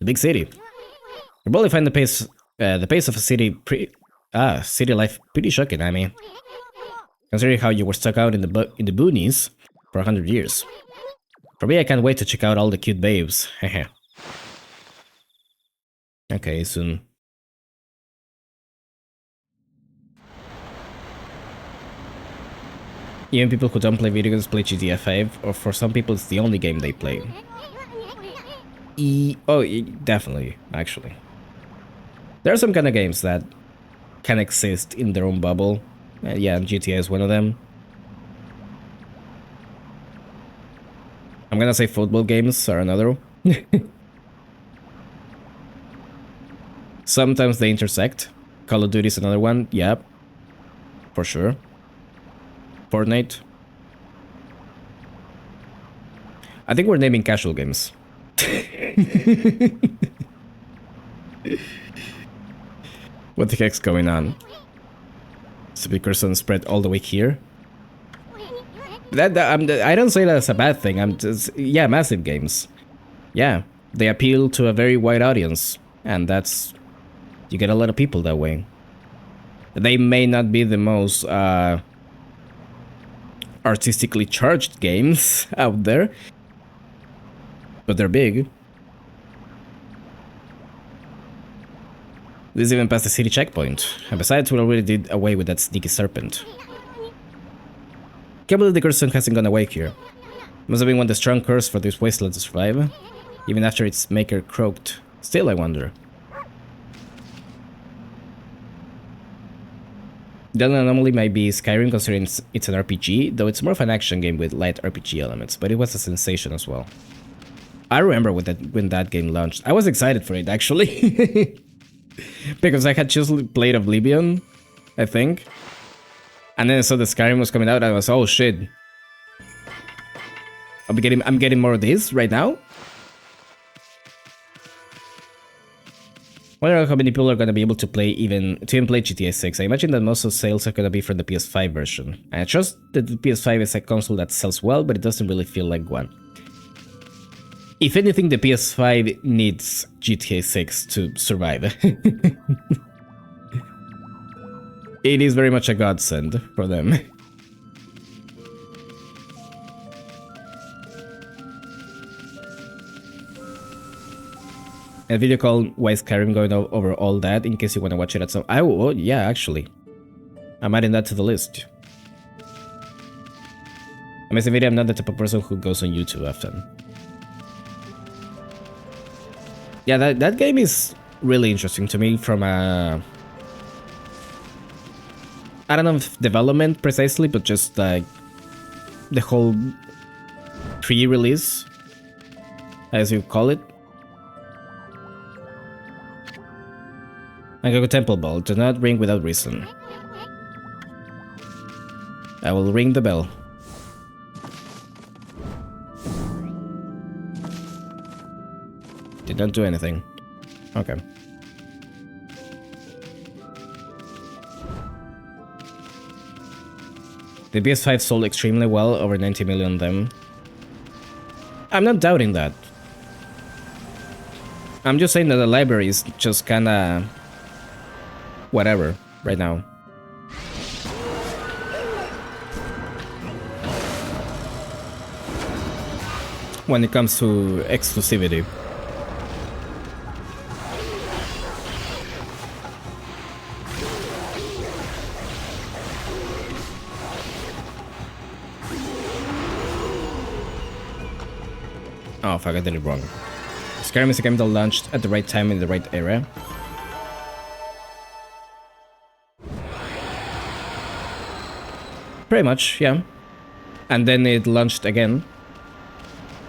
The big city. You probably find the pace of a city city life pretty shocking, I mean. Considering how you were stuck out in the boonies for 100 years. For me, I can't wait to check out all the cute babes. Hehe. Okay, soon. Even people who don't play video games play GTA 5, or for some people it's the only game they play. Definitely, actually. There are some kind of games that can exist in their own bubble. Yeah, GTA is one of them. I'm gonna say football games are another. Sometimes they intersect. Call of Duty is another one, yeah. For sure. Fortnite. I think we're naming casual games. What the heck's going on? Speakers on spread all the way here. I don't say that as a bad thing. I'm just, yeah, massive games. Yeah, they appeal to a very wide audience, and that's, you get a lot of people that way. They may not be the most artistically charged games out there, but they're big. This is even past the city checkpoint. And besides, we already did away with that sneaky serpent. Can't believe the curse hasn't gone away here. Must have been one of the strong curse for this wasteland to survive, even after its maker croaked. Still, I wonder. The only anomaly might be Skyrim, considering it's an RPG, though it's more of an action game with light RPG elements, but it was a sensation as well. I remember when that game launched. I was excited for it, actually. Because I had just played Oblivion, I think. And then I saw the Skyrim was coming out, and I was, oh shit. I'm getting more of this right now. I wonder how many people are gonna be able to play even play GTA 6. I imagine that most of the sales are gonna be for the PS5 version. And I trust that the PS5 is a console that sells well, but it doesn't really feel like one. If anything, the PS5 needs GTA 6 to survive. It is very much a godsend for them. A video called Why Skyrim going over all that, in case you want to watch it at some... Oh, yeah, actually. I'm adding that to the list. Amazing video, I'm not the type of person who goes on YouTube often. Yeah, that game is really interesting to me from a... I don't know if development precisely, but just like the whole pre-release, as you call it. Angaku Temple Bell, do not ring without reason. I will ring the bell. Did not do anything. Okay. The PS5 sold extremely well, over 90 million of them. I'm not doubting that. I'm just saying that the library is just kinda... whatever, right now. When it comes to exclusivity. Oh fuck, I did it wrong. Skyrim is a game that launched at the right time in the right era. Pretty much, yeah. And then it launched again.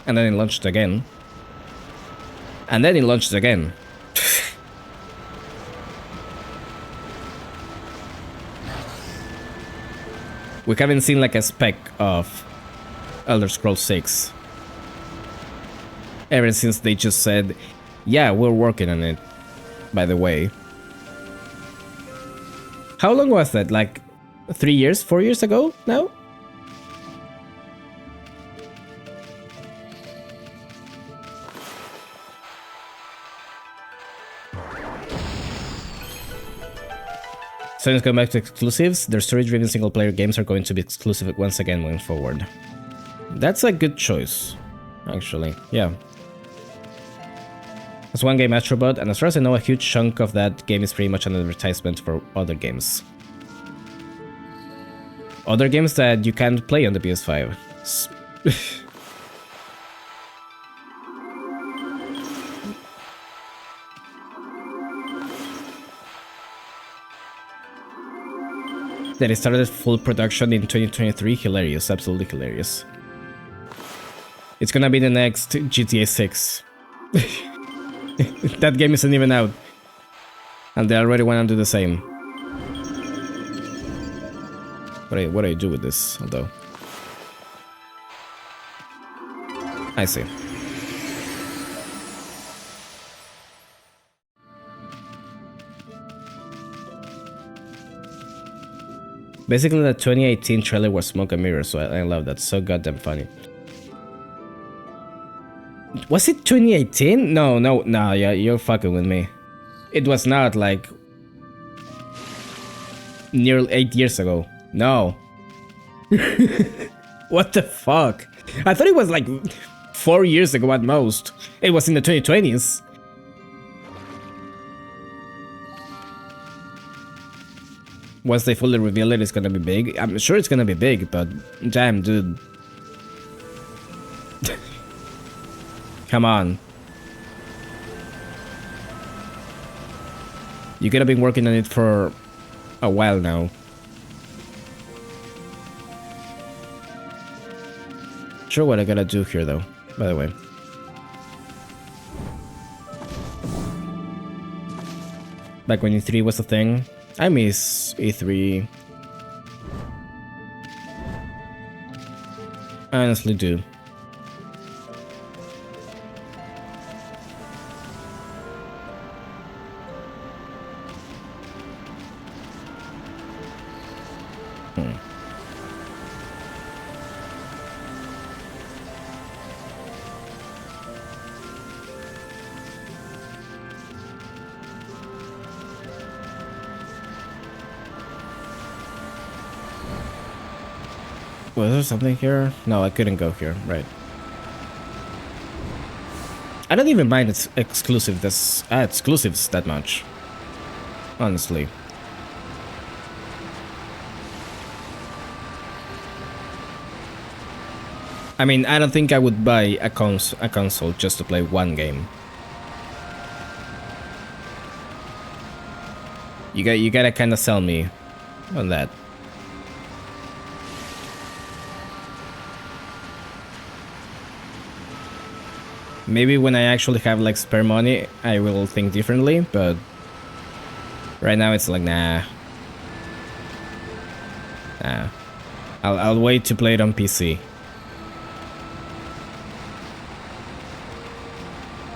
And then it launched again. And then it launched again. We haven't seen like a speck of Elder Scrolls 6. Ever since they just said, yeah, we're working on it, by the way. How long was that? Like 3 years? 4 years ago now? So let's go back to exclusives. Their story-driven single-player games are going to be exclusive once again moving forward. That's a good choice, actually. Yeah. There's one game, Astrobot, and as far as I know, a huge chunk of that game is pretty much an advertisement for other games. Other games that you can't play on the PS5. That it started full production in 2023, hilarious, absolutely hilarious. It's gonna be the next GTA 6. That game isn't even out. And they already want to do the same. What do I do with this, although? I see. Basically, the 2018 trailer was smoke and mirrors, so I love that. So goddamn funny. Was it 2018? No, yeah, you're fucking with me. It was not like... nearly 8 years ago. No. What the fuck? I thought it was like 4 years ago at most. It was in the 2020s. Once they fully reveal it, it's gonna be big. I'm sure it's gonna be big, but damn, dude. Come on. You could have been working on it for a while now. Sure what I gotta do here though, by the way. Back when E3 was a thing. I miss E3. I honestly do. Was there something here? No, I couldn't go here, right. I don't even mind its exclusives that much. Honestly. I mean, I don't think I would buy a console just to play one game. You gotta kinda sell me on that. Maybe when I actually have like spare money, I will think differently, but right now it's like nah. Nah. I'll wait to play it on PC.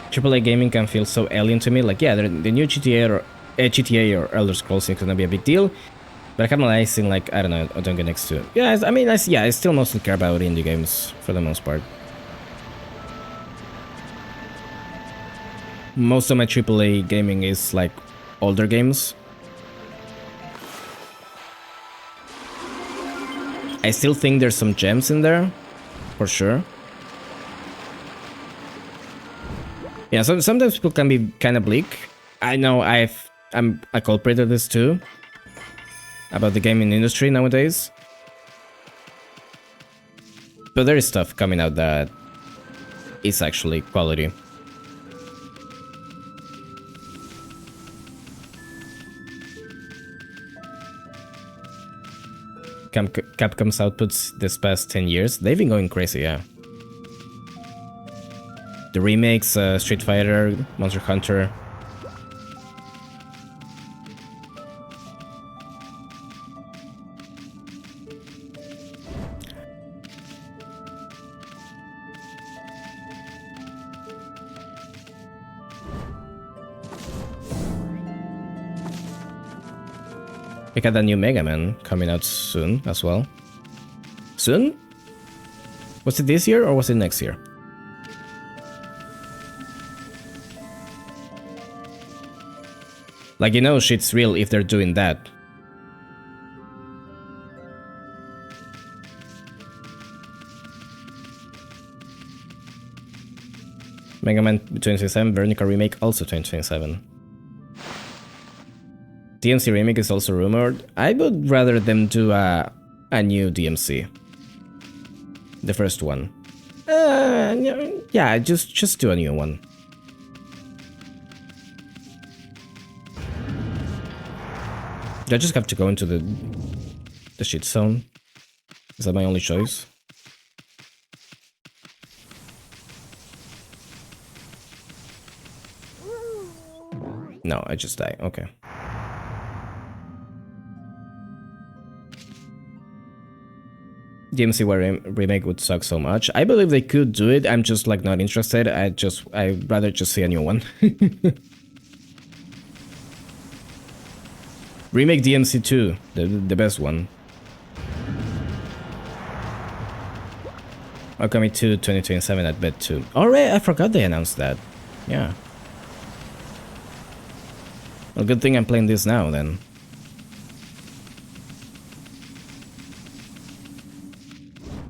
AAA gaming can feel so alien to me. Like yeah, the new GTA or Elder Scrolls is gonna be a big deal, but I kind of like seeing like I don't know, I don't get next to it. Yeah, I mean, I still mostly care about indie games for the most part. Most of my AAA gaming is like older games. I still think there's some gems in there, for sure. Yeah, so sometimes people can be kind of bleak. I know I'm a culprit of this too, about the gaming industry nowadays. But there is stuff coming out that is actually quality. Capcom's outputs this past 10 years, they've been going crazy, yeah. The remakes, Street Fighter, Monster Hunter. We got a new Mega Man coming out soon as well. Soon? Was it this year or was it next year? Like, you know, shit's real if they're doing that. Mega Man 2027, Veronica remake also 2027. DMC remake is also rumored. I would rather them do a new DMC. The first one. Yeah, just do a new one. Do I just have to go into the shit zone? Is that my only choice? No, I just die. Okay. DMC remake would suck so much. I believe they could do it. I'm just like not interested. I'd rather just see a new one. Remake DMC 2, the best one. Okami 2 2027 at bet 2. Alright, I forgot they announced that. Yeah. Well, good thing I'm playing this now then.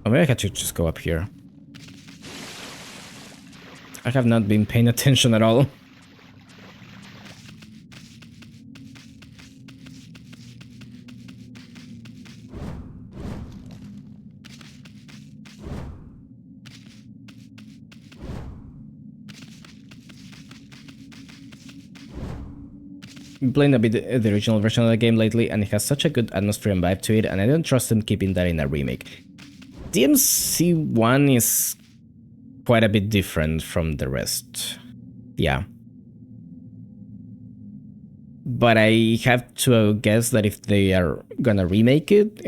Oh, maybe I had to just go up here. I have not been paying attention at all. Been playing a bit the original version of the game lately, and it has such a good atmosphere and vibe to it, and I don't trust them keeping that in a remake. DMC1 is quite a bit different from the rest. Yeah. But I have to guess that if they are gonna remake it,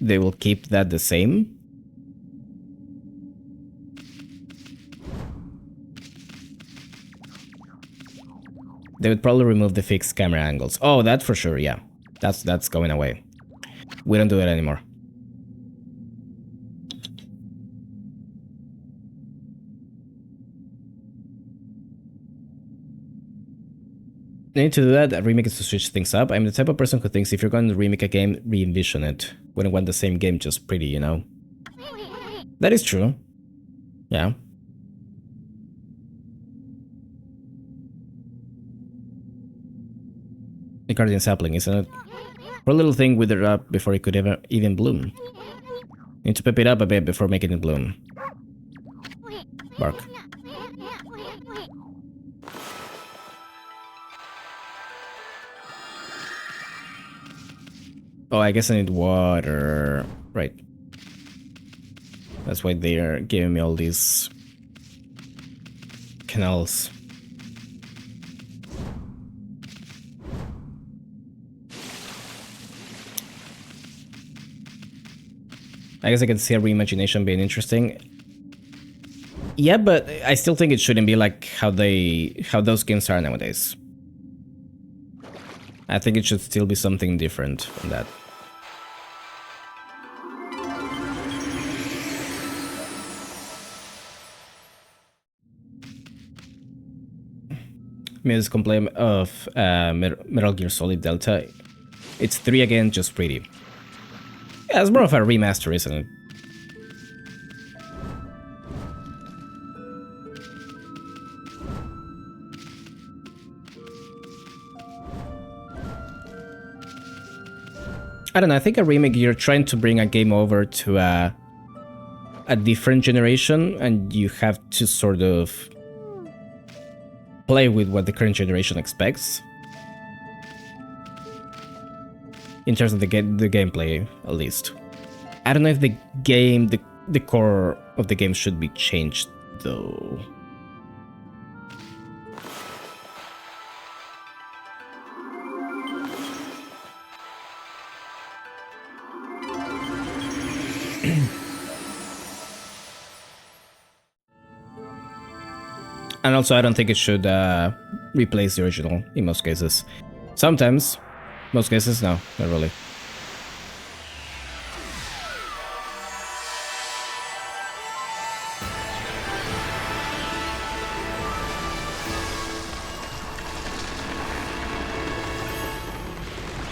they will keep that the same. They would probably remove the fixed camera angles. Oh, that for sure, yeah. That's going away. We don't do it anymore. Need to do that. A remake is to switch things up. I'm the type of person who thinks if you're going to remake a game, re-envision it. Wouldn't want the same game just pretty, you know? That is true. Yeah. The Guardian sapling, isn't it? Poor little thing withered up before it could ever even bloom. Need to pep it up a bit before making it bloom. Bark. Oh, I guess I need water. Right. That's why they are giving me all these canals. I guess I can see a reimagination being interesting. Yeah, but I still think it shouldn't be like how those games are nowadays. I think it should still be something different from that. Music complaint of Metal Gear Solid Delta. It's 3 again, just pretty. Yeah, it's more of a remaster, isn't it? I don't know, I think a remake, you're trying to bring a game over to a different generation, and you have to sort of play with what the current generation expects. In terms of the gameplay, at least. I don't know if the game, the core of the game should be changed, though. And also, I don't think it should replace the original in most cases. Sometimes, most cases, no, not really.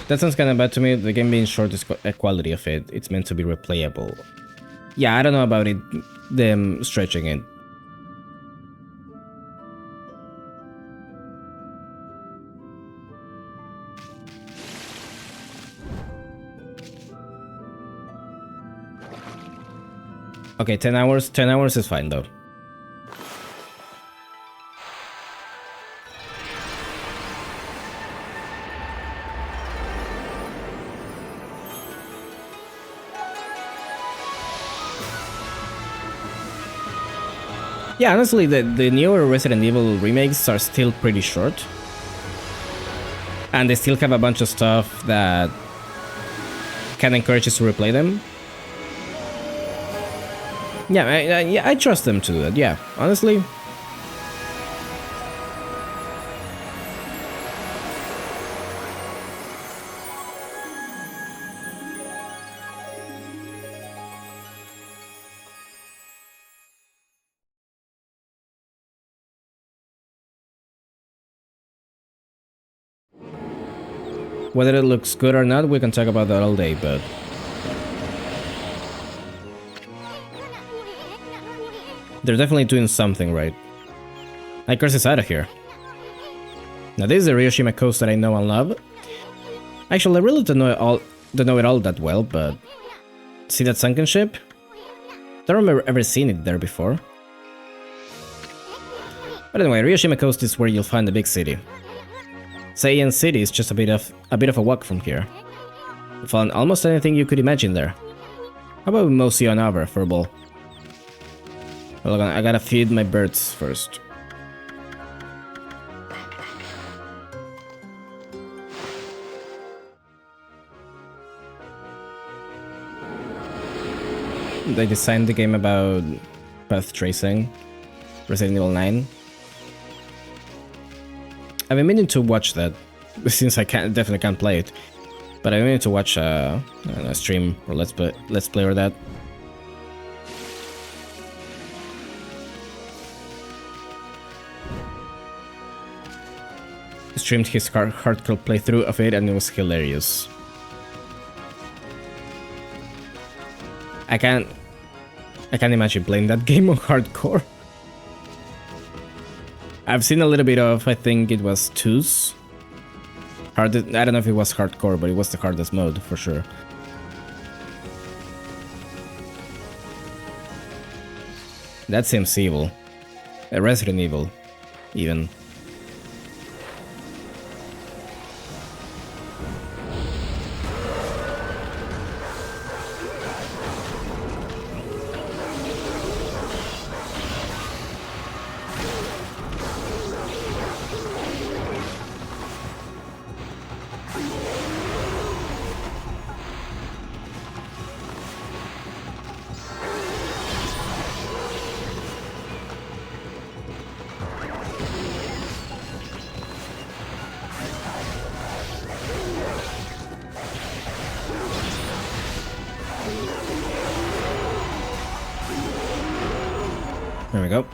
That sounds kind of bad to me. The game being short is a quality of it. It's meant to be replayable. Yeah, I don't know about it, them stretching it. Okay, 10 hours. 10 hours is fine, though. Yeah, honestly, the newer Resident Evil remakes are still pretty short. And they still have a bunch of stuff that can encourage us to replay them. Yeah, I trust them to do that, yeah, honestly. Whether it looks good or not, we can talk about that all day, but... They're definitely doing something right. My curse is out of here. Now this is the Ryoshima coast that I know and love. Actually, I really don't know it all that well, but see that sunken ship? Don't remember ever seeing it there before. But anyway, Ryoshima coast is where you'll find the big city. Seiyan City is just a bit of a walk from here. You found almost anything you could imagine there. How about we mow you an hour for a ball? Well, I gotta feed my birds first. They designed the game about path tracing. Resident Evil 9. I've been meaning to watch that, since I definitely can't play it. But I've been meaning to watch a stream or let's play or that. He streamed his hardcore playthrough of it and it was hilarious. I can't imagine playing that game on hardcore. I've seen a little bit of, I think it was 2's. I don't know if it was hardcore, but it was the hardest mode for sure. That seems evil. Resident Evil, even. There we go.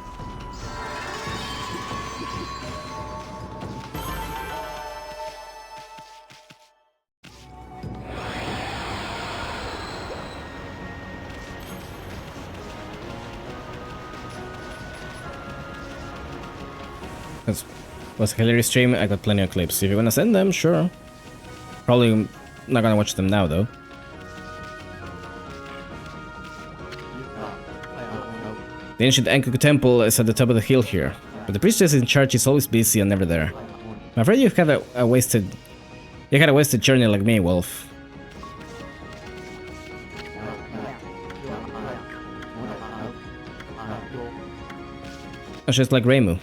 That was a hilarious stream. I got plenty of clips. If you wanna send them, sure. Probably not gonna watch them now though. The ancient Anku temple is at the top of the hill here, but the priestess in charge is always busy and never there. I'm afraid you had a wasted journey like me, Wolf. Oh, just like Reimu.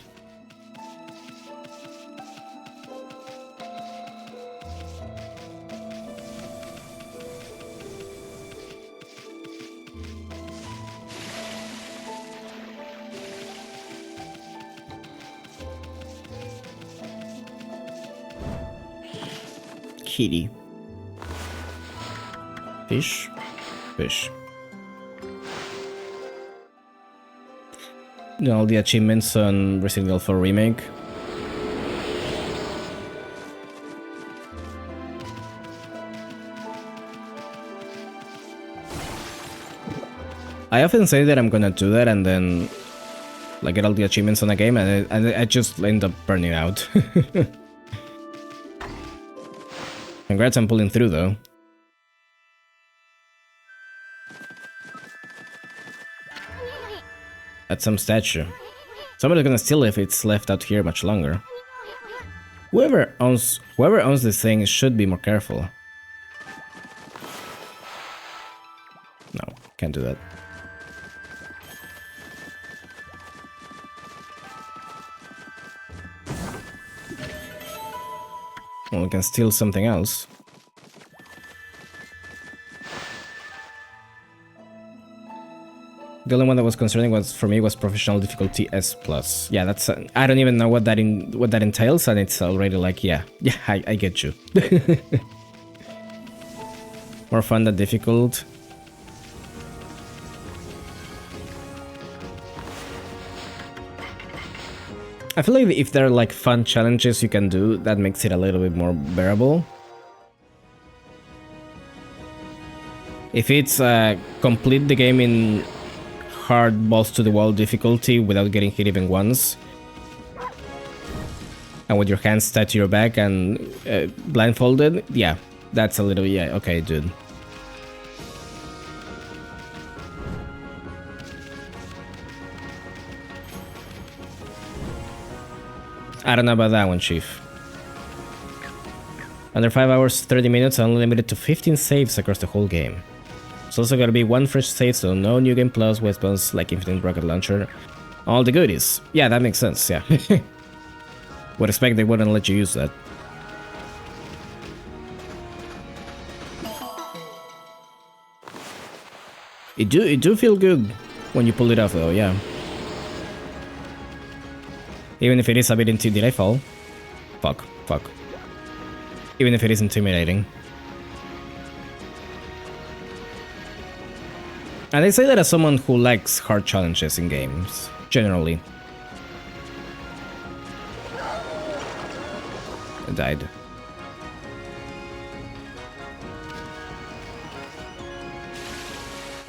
Kitty. Fish. Fish. You know, all the achievements on Resident Evil 4 Remake. I often say that I'm gonna do that and then like get all the achievements on a game and I just end up burning out. Congrats on pulling through, though. At some statue. Somebody's gonna steal it if it's left out here much longer. Whoever owns this thing should be more careful. No, can't do that. Well, we can steal something else. The only one that was concerning for me was professional difficulty S+. Yeah, that's I don't even know what that entails, and it's already like yeah, I get you. More fun than difficult. I feel like if there are like fun challenges you can do, that makes it a little bit more bearable. If it's complete the game in hard balls to the wall difficulty without getting hit even once. And with your hands tied to your back and blindfolded, yeah, that's a little, yeah, okay, dude. I don't know about that one, Chief. Under 5 hours, 30 minutes, only limited to 15 saves across the whole game. It's also gonna be one fresh save, so no new game plus weapons like infinite rocket launcher. All the goodies. Yeah, that makes sense, yeah. Would expect they wouldn't let you use that. It do feel good when you pull it off though, yeah. Even if it is a bit did I fall? Fuck. Even if it is intimidating. And I say that as someone who likes hard challenges in games, generally. I died.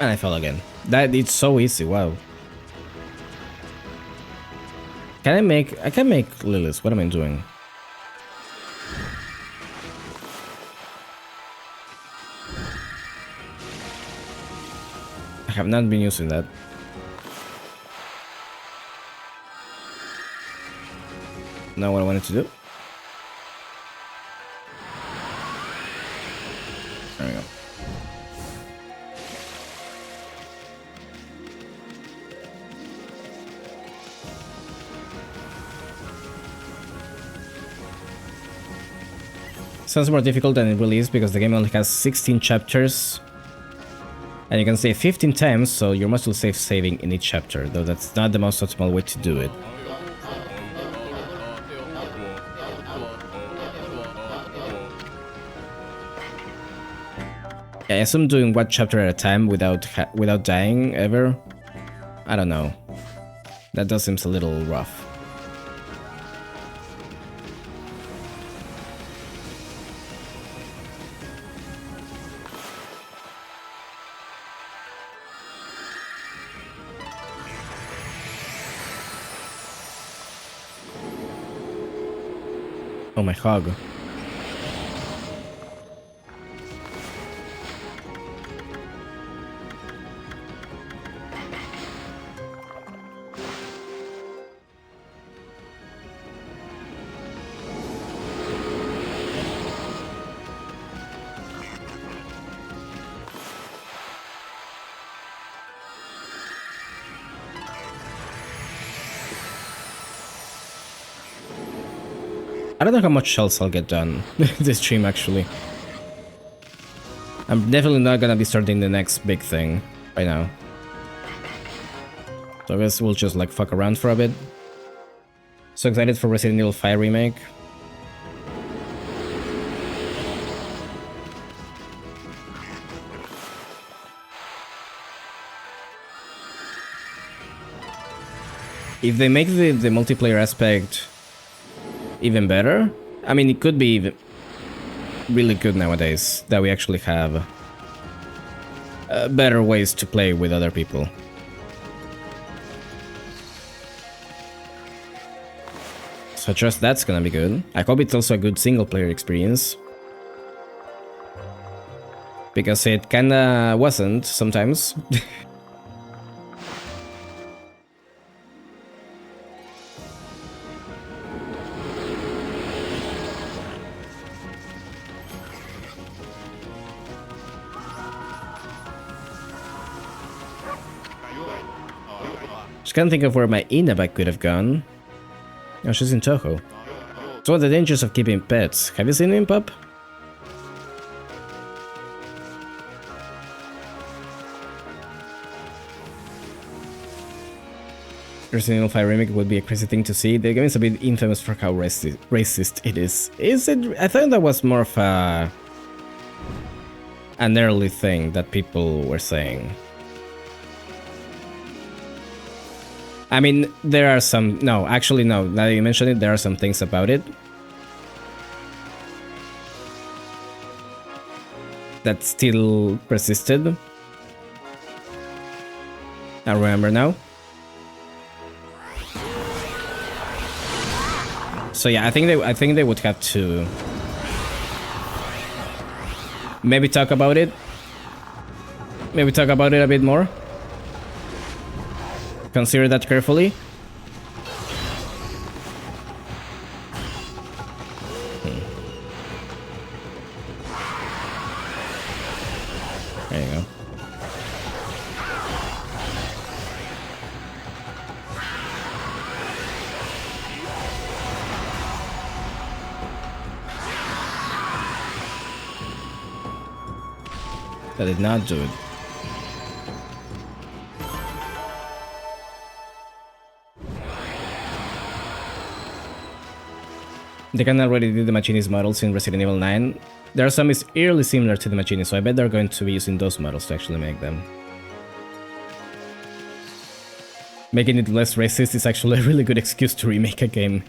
And I fell again. It's so easy, wow. I can make lilies, what am I doing? I have not been using that. Now what I wanted to do? There we go. Sounds more difficult than it really is because the game only has 16 chapters. And you can save 15 times, so you're mostly saving in each chapter, though that's not the most optimal way to do it. Yeah, I assume doing one chapter at a time without dying ever. I don't know. That does seem a little rough. Oh my hog. I don't know how much else I'll get done this stream, actually. I'm definitely not gonna be starting the next big thing right now. So I guess we'll just like fuck around for a bit. So excited for Resident Evil 5 remake. If they make the multiplayer aspect even better, I mean, it could be really good nowadays that we actually have better ways to play with other people. So I trust that's gonna be good. I hope it's also a good single player experience, because it kinda wasn't sometimes. Just can't think of where my Inaba could have gone. Oh, she's in Toho. It's one of the dangers of keeping pets. Have you seen him, pup? Resident Evil 5 remake would be a crazy thing to see. The game is a bit infamous for how racist it is. Is it? I thought that was more of an early thing that people were saying. I mean, there are some... No, actually, no. Now that you mention it, there are some things about it that still persisted. I remember now. So yeah, I think they would have to maybe talk about it. Maybe talk about it a bit more. Consider that carefully. There you go. That did not do it. They can already do the Machinist models in Resident Evil 9. There are some is eerily similar to the Machinist, so I bet they're going to be using those models to actually make them. Making it less racist is actually a really good excuse to remake a game.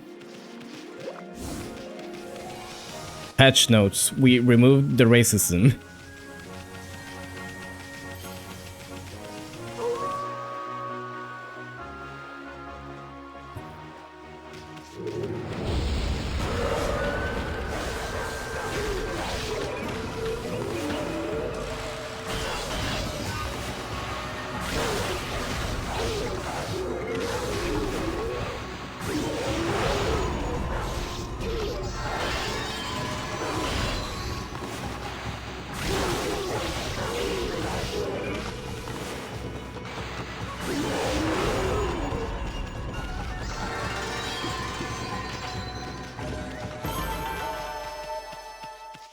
Patch notes. We removed the racism.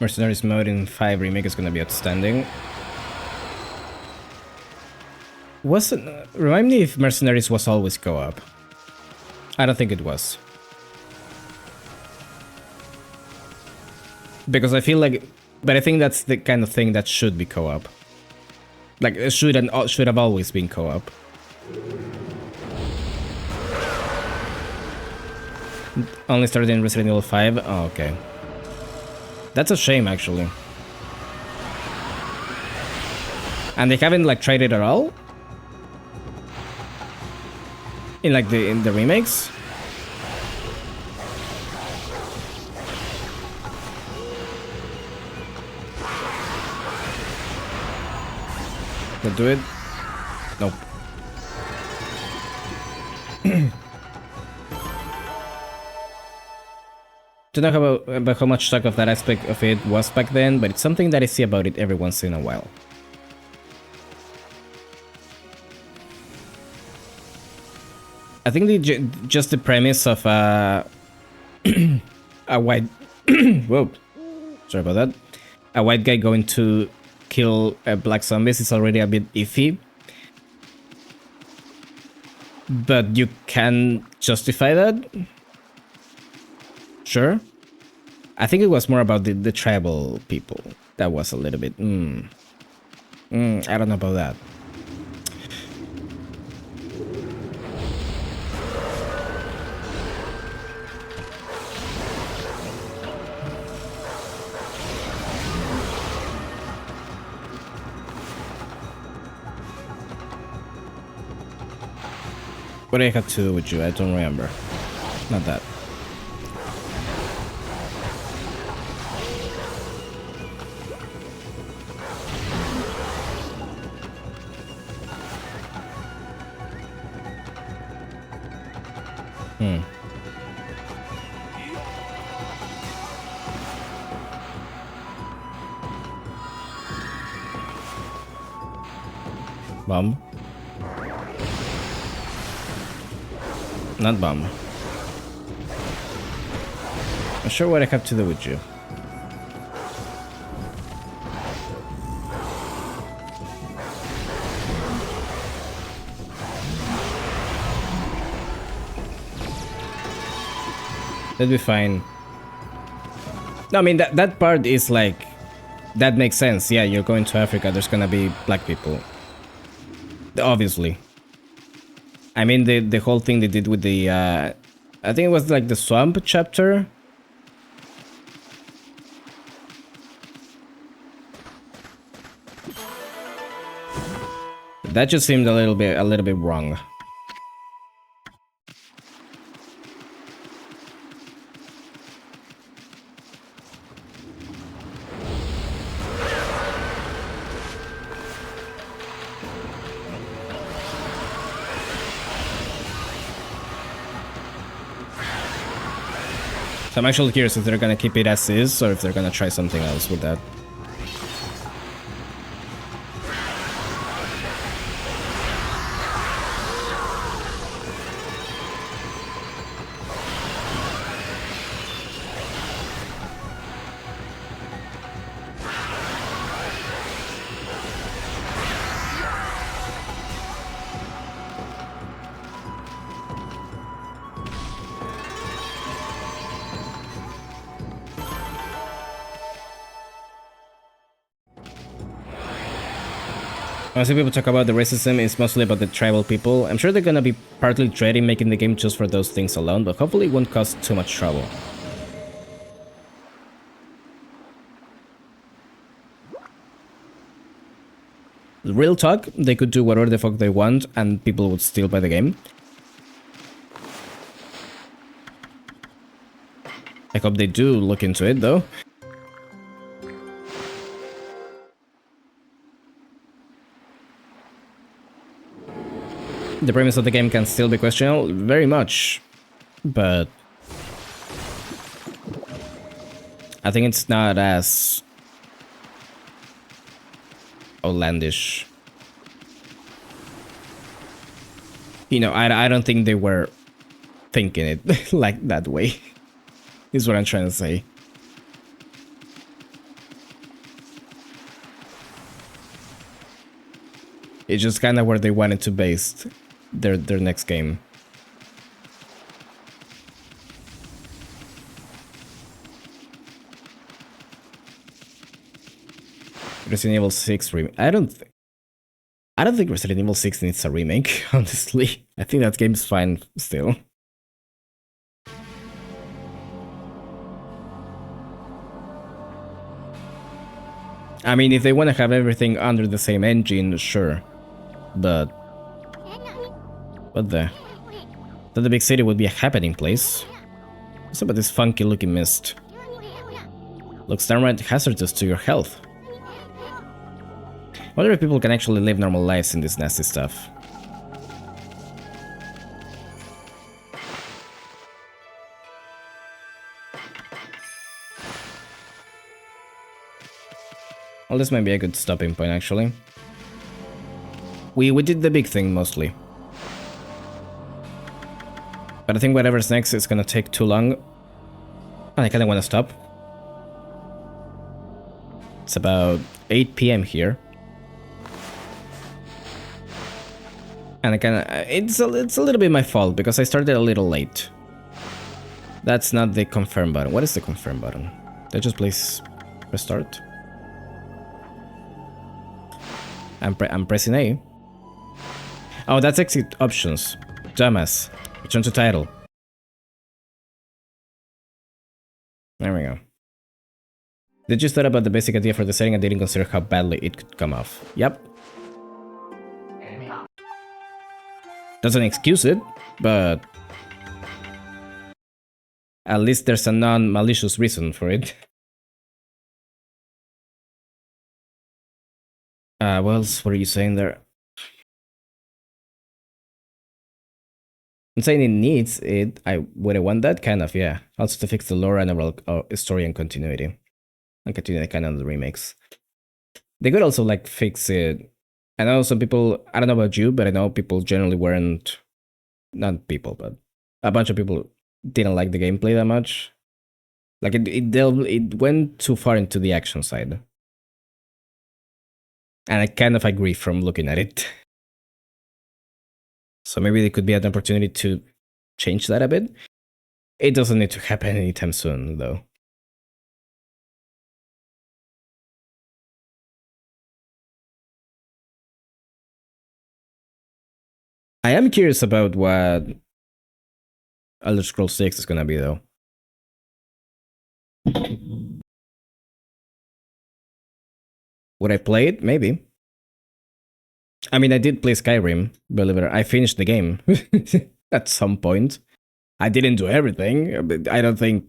Mercenaries mode in 5 Remake is gonna be outstanding. Remind me if Mercenaries was always co-op. I don't think it was. Because I feel like... But I think that's the kind of thing that should be co-op. Like, it should have always been co-op. Only started in Resident Evil 5? Oh, okay. That's a shame, actually. And they haven't like tried it at all? In like in the remakes? They'll do it? Nope. Don't know about how much talk of that aspect of it was back then, but it's something that I see about it every once in a while. I think just the premise of a white whoa, sorry about that, a white guy going to kill black zombies is already a bit iffy, but you can justify that. Sure. I think it was more about the tribal people. That was a little bit... I don't know about that. What do I have to do with you? I don't remember. Not that. Bomb. Not bomb. Not sure what I have to do with you. That'd be fine. No, I mean that part is like, that makes sense. Yeah, you're going to Africa, there's gonna be black people. Obviously. I mean the whole thing they did with the I think it was like the swamp chapter. That just seemed a little bit wrong. So I'm actually curious if they're gonna keep it as is or if they're gonna try something else with that. When I see people talk about the racism, it's mostly about the tribal people. I'm sure they're gonna be partly dreading making the game just for those things alone, but hopefully it won't cause too much trouble. Real talk, they could do whatever the fuck they want and people would still buy the game. I hope they do look into it though. The premise of the game can still be questionable, very much, but I think it's not as outlandish. You know, I don't think they were thinking it like that way, is what I'm trying to say. It's just kind of where they wanted to base their next game. Resident Evil 6 remake. I don't think Resident Evil 6 needs a remake, honestly. I think that game's fine still. I mean, if they want to have everything under the same engine, sure. But what the? That the big city would be a happening place. What's about this funky looking mist? Looks downright hazardous to your health. Wonder if people can actually live normal lives in this nasty stuff. Well, this might be a good stopping point, actually. We did the big thing, mostly. But I think whatever's next is gonna take too long. And I kinda wanna stop. It's about 8 PM here. And I kinda... It's a little bit my fault, because I started a little late. That's not the confirm button. What is the confirm button? Did I just please restart? I'm pressing A. Oh, that's exit options. Dumbass. Return to title. There we go. Did you thought about the basic idea for the setting and didn't consider how badly it could come off? Yep. Doesn't excuse it, but at least there's a non-malicious reason for it. What else were you saying there? I'm saying it needs it. Would I want that? Kind of, yeah. Also to fix the lore and overall story and continuity. And continue kind of the remakes. They could also like fix it. I know some people, I don't know about you, but I know people generally weren't, not people, but a bunch of people didn't like the gameplay that much. Like it went too far into the action side. And I kind of agree from looking at it. So maybe there could be an opportunity to change that a bit. It doesn't need to happen anytime soon, though. I am curious about what Elder Scrolls 6 is gonna be, though. Would I play it? Maybe. I mean, I did play Skyrim, believe it or not. I finished the game at some point. I didn't do everything, but I don't think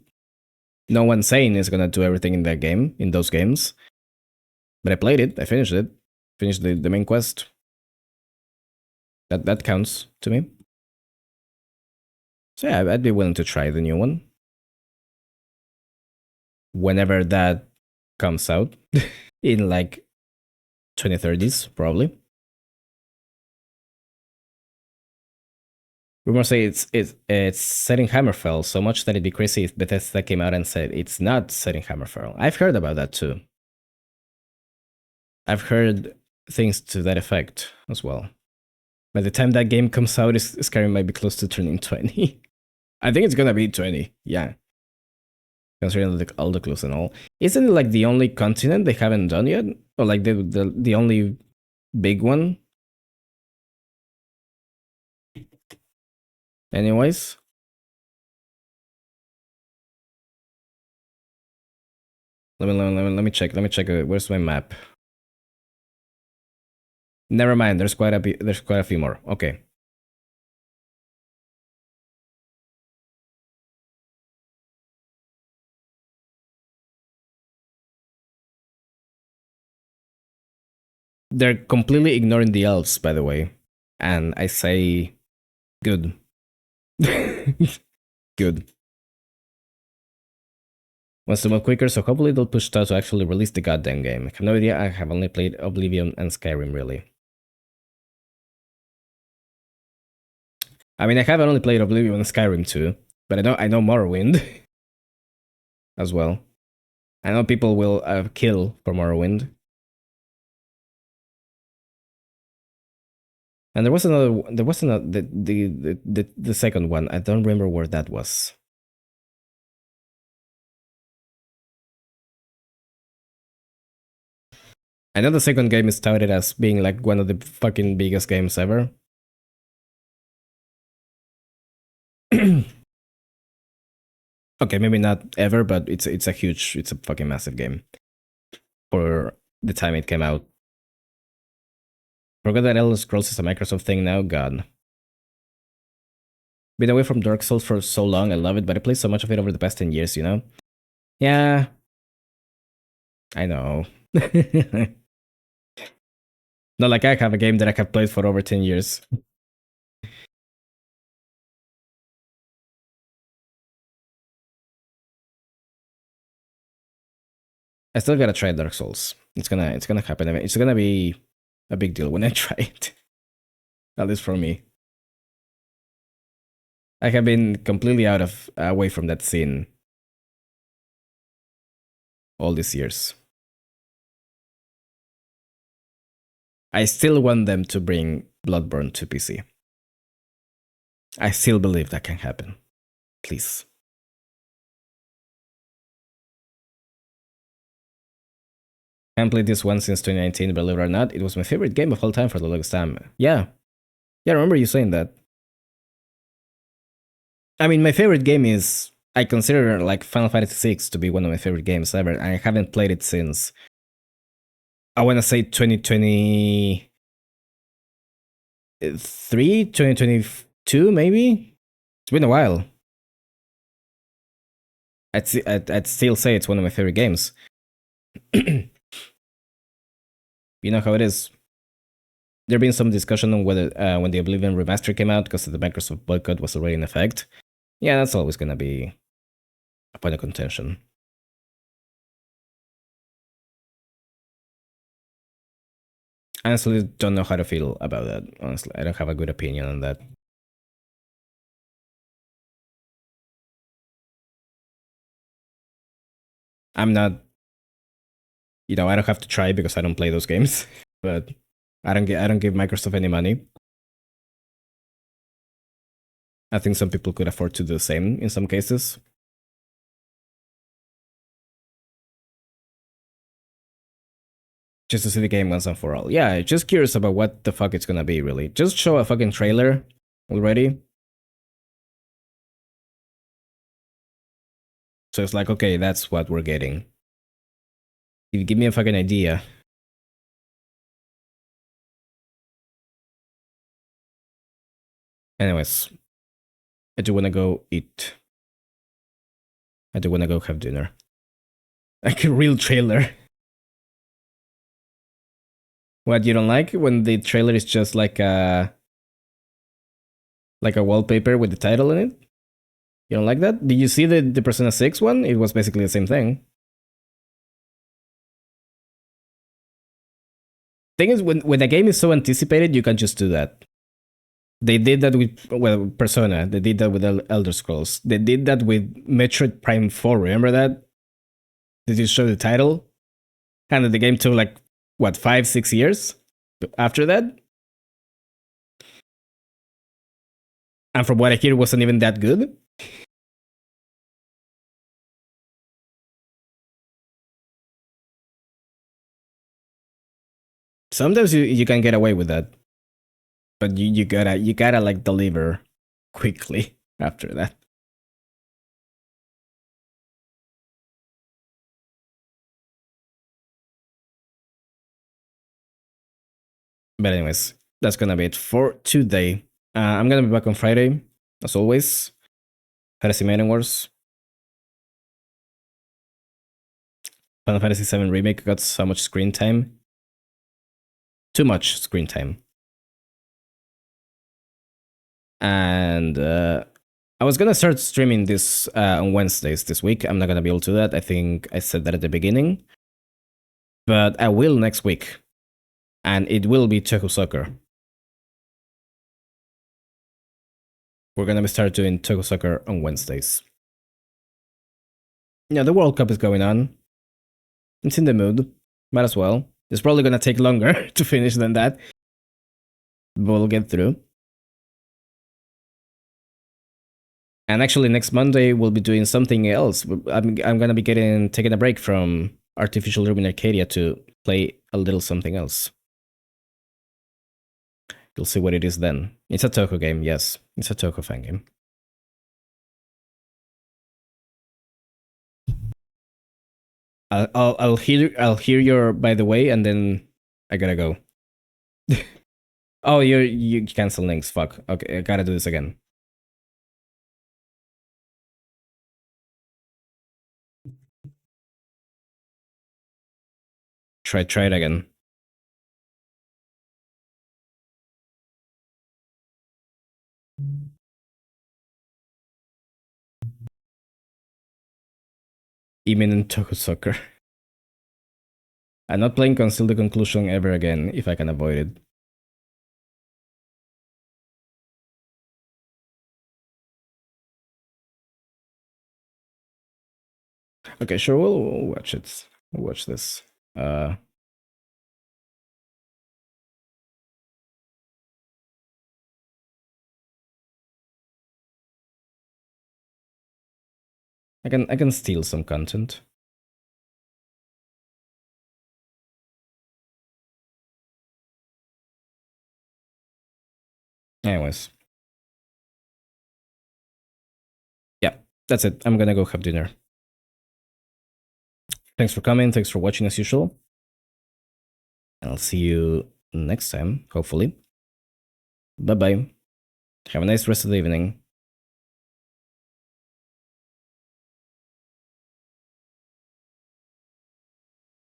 no one sane is gonna do everything in that game, in those games. But I played it, I finished it, finished the main quest. That counts to me. So yeah, I'd be willing to try the new one. Whenever that comes out. In like 2030s, probably. Rumors say it's set in Hammerfell, so much that it'd be crazy if Bethesda came out and said it's not set in Hammerfell. I've heard about that too. I've heard things to that effect as well. By the time that game comes out, Skyrim might be close to turning 20. I think it's gonna be 20, yeah. Considering all the clues and all. Isn't it like the only continent they haven't done yet? Or like the only big one? Anyways. Let me check. Let me check. Where's my map? Never mind. There's quite a few more. Okay. They're completely ignoring the elves, by the way, and I say, good. Good. Wants to move quicker, so hopefully they'll push start to actually release the goddamn game. I have no idea. I have only played Oblivion and Skyrim, really. I mean, I have only played Oblivion and Skyrim too, but I know Morrowind as well. I know people will kill for Morrowind. And there was another, the second one. I don't remember where that was. I know the second game is touted as being like one of the fucking biggest games ever. Okay, maybe not ever, but it's a fucking massive game for the time it came out. Forgot that Elder Scrolls is a Microsoft thing now. God, been away from Dark Souls for so long. I love it, but I played so much of it over the past 10 years. You know? Yeah, I know. Not like I have a game that I have played for over 10 years. I still gotta try Dark Souls. It's gonna happen. It's gonna be a big deal when I try it. At least for me. I have been completely away from that scene all these years. I still want them to bring Bloodborne to PC. I still believe that can happen. Please. I haven't played this one since 2019, believe it or not. It was my favorite game of all time for the longest time. Yeah. Yeah, I remember you saying that. I mean, my favorite game is... I consider like Final Fantasy VI to be one of my favorite games ever. I haven't played it since... I want to say 2023, 2022, maybe? It's been a while. I'd still say it's one of my favorite games. You know how it is. There been some discussion on whether when the Oblivion remaster came out, because the Microsoft boycott was already in effect. Yeah, that's always gonna be a point of contention. I honestly don't know how to feel about that. Honestly, I don't have a good opinion on that. I'm not, you know, I don't have to try because I don't play those games. But I don't give Microsoft any money. I think some people could afford to do the same in some cases. Just to see the game once and for all. Yeah, just curious about what the fuck it's gonna be, really. Just show a fucking trailer already. So it's like, okay, that's what we're getting. If you give me a fucking idea. Anyways, I do want to go eat. I do want to go have dinner. Like a real trailer. What you don't like when the trailer is just like a wallpaper with the title in it? You don't like that? Did you see the Persona 6 one? It was basically the same thing. Thing is, when a game is so anticipated, you can just do that. They did that with Persona. They did that with Elder Scrolls. They did that with Metroid Prime 4. Remember that? Did you show the title? And then the game took like what 5-6 years after that. And from what I hear, it wasn't even that good. Sometimes you can get away with that, but you gotta like deliver quickly after that. But anyways, that's gonna be it for today. I'm gonna be back on Friday, as always. Fantasy Maiden Wars. Final Fantasy VII Remake got so much screen time. Too much screen time. And I was gonna start streaming this on Wednesdays this week. I'm not gonna be able to do that. I think I said that at the beginning. But I will next week. And it will be Toho Soccer. We're gonna start doing Toho Soccer on Wednesdays. Yeah, the World Cup is going on. It's in the mood. Might as well. It's probably gonna take longer to finish than that. But we'll get through. And actually, next Monday we'll be doing something else. I'm gonna be taking a break from Artificial Ruin Arcadia to play a little something else. You'll see what it is then. It's a Toho game, yes. It's a Toho fan game. I'll hear your by the way, and then I gotta go. Oh, you cancel links. Fuck. Okay, I gotta do this again. Try it again. Imminent Toho Soccer. I'm not playing Conceal the Conclusion ever again if I can avoid it. Okay, sure, we'll watch it. We'll watch this. I can steal some content. Anyways. Yeah, that's it. I'm gonna go have dinner. Thanks for coming, thanks for watching as usual. And I'll see you next time, hopefully. Bye bye. Have a nice rest of the evening.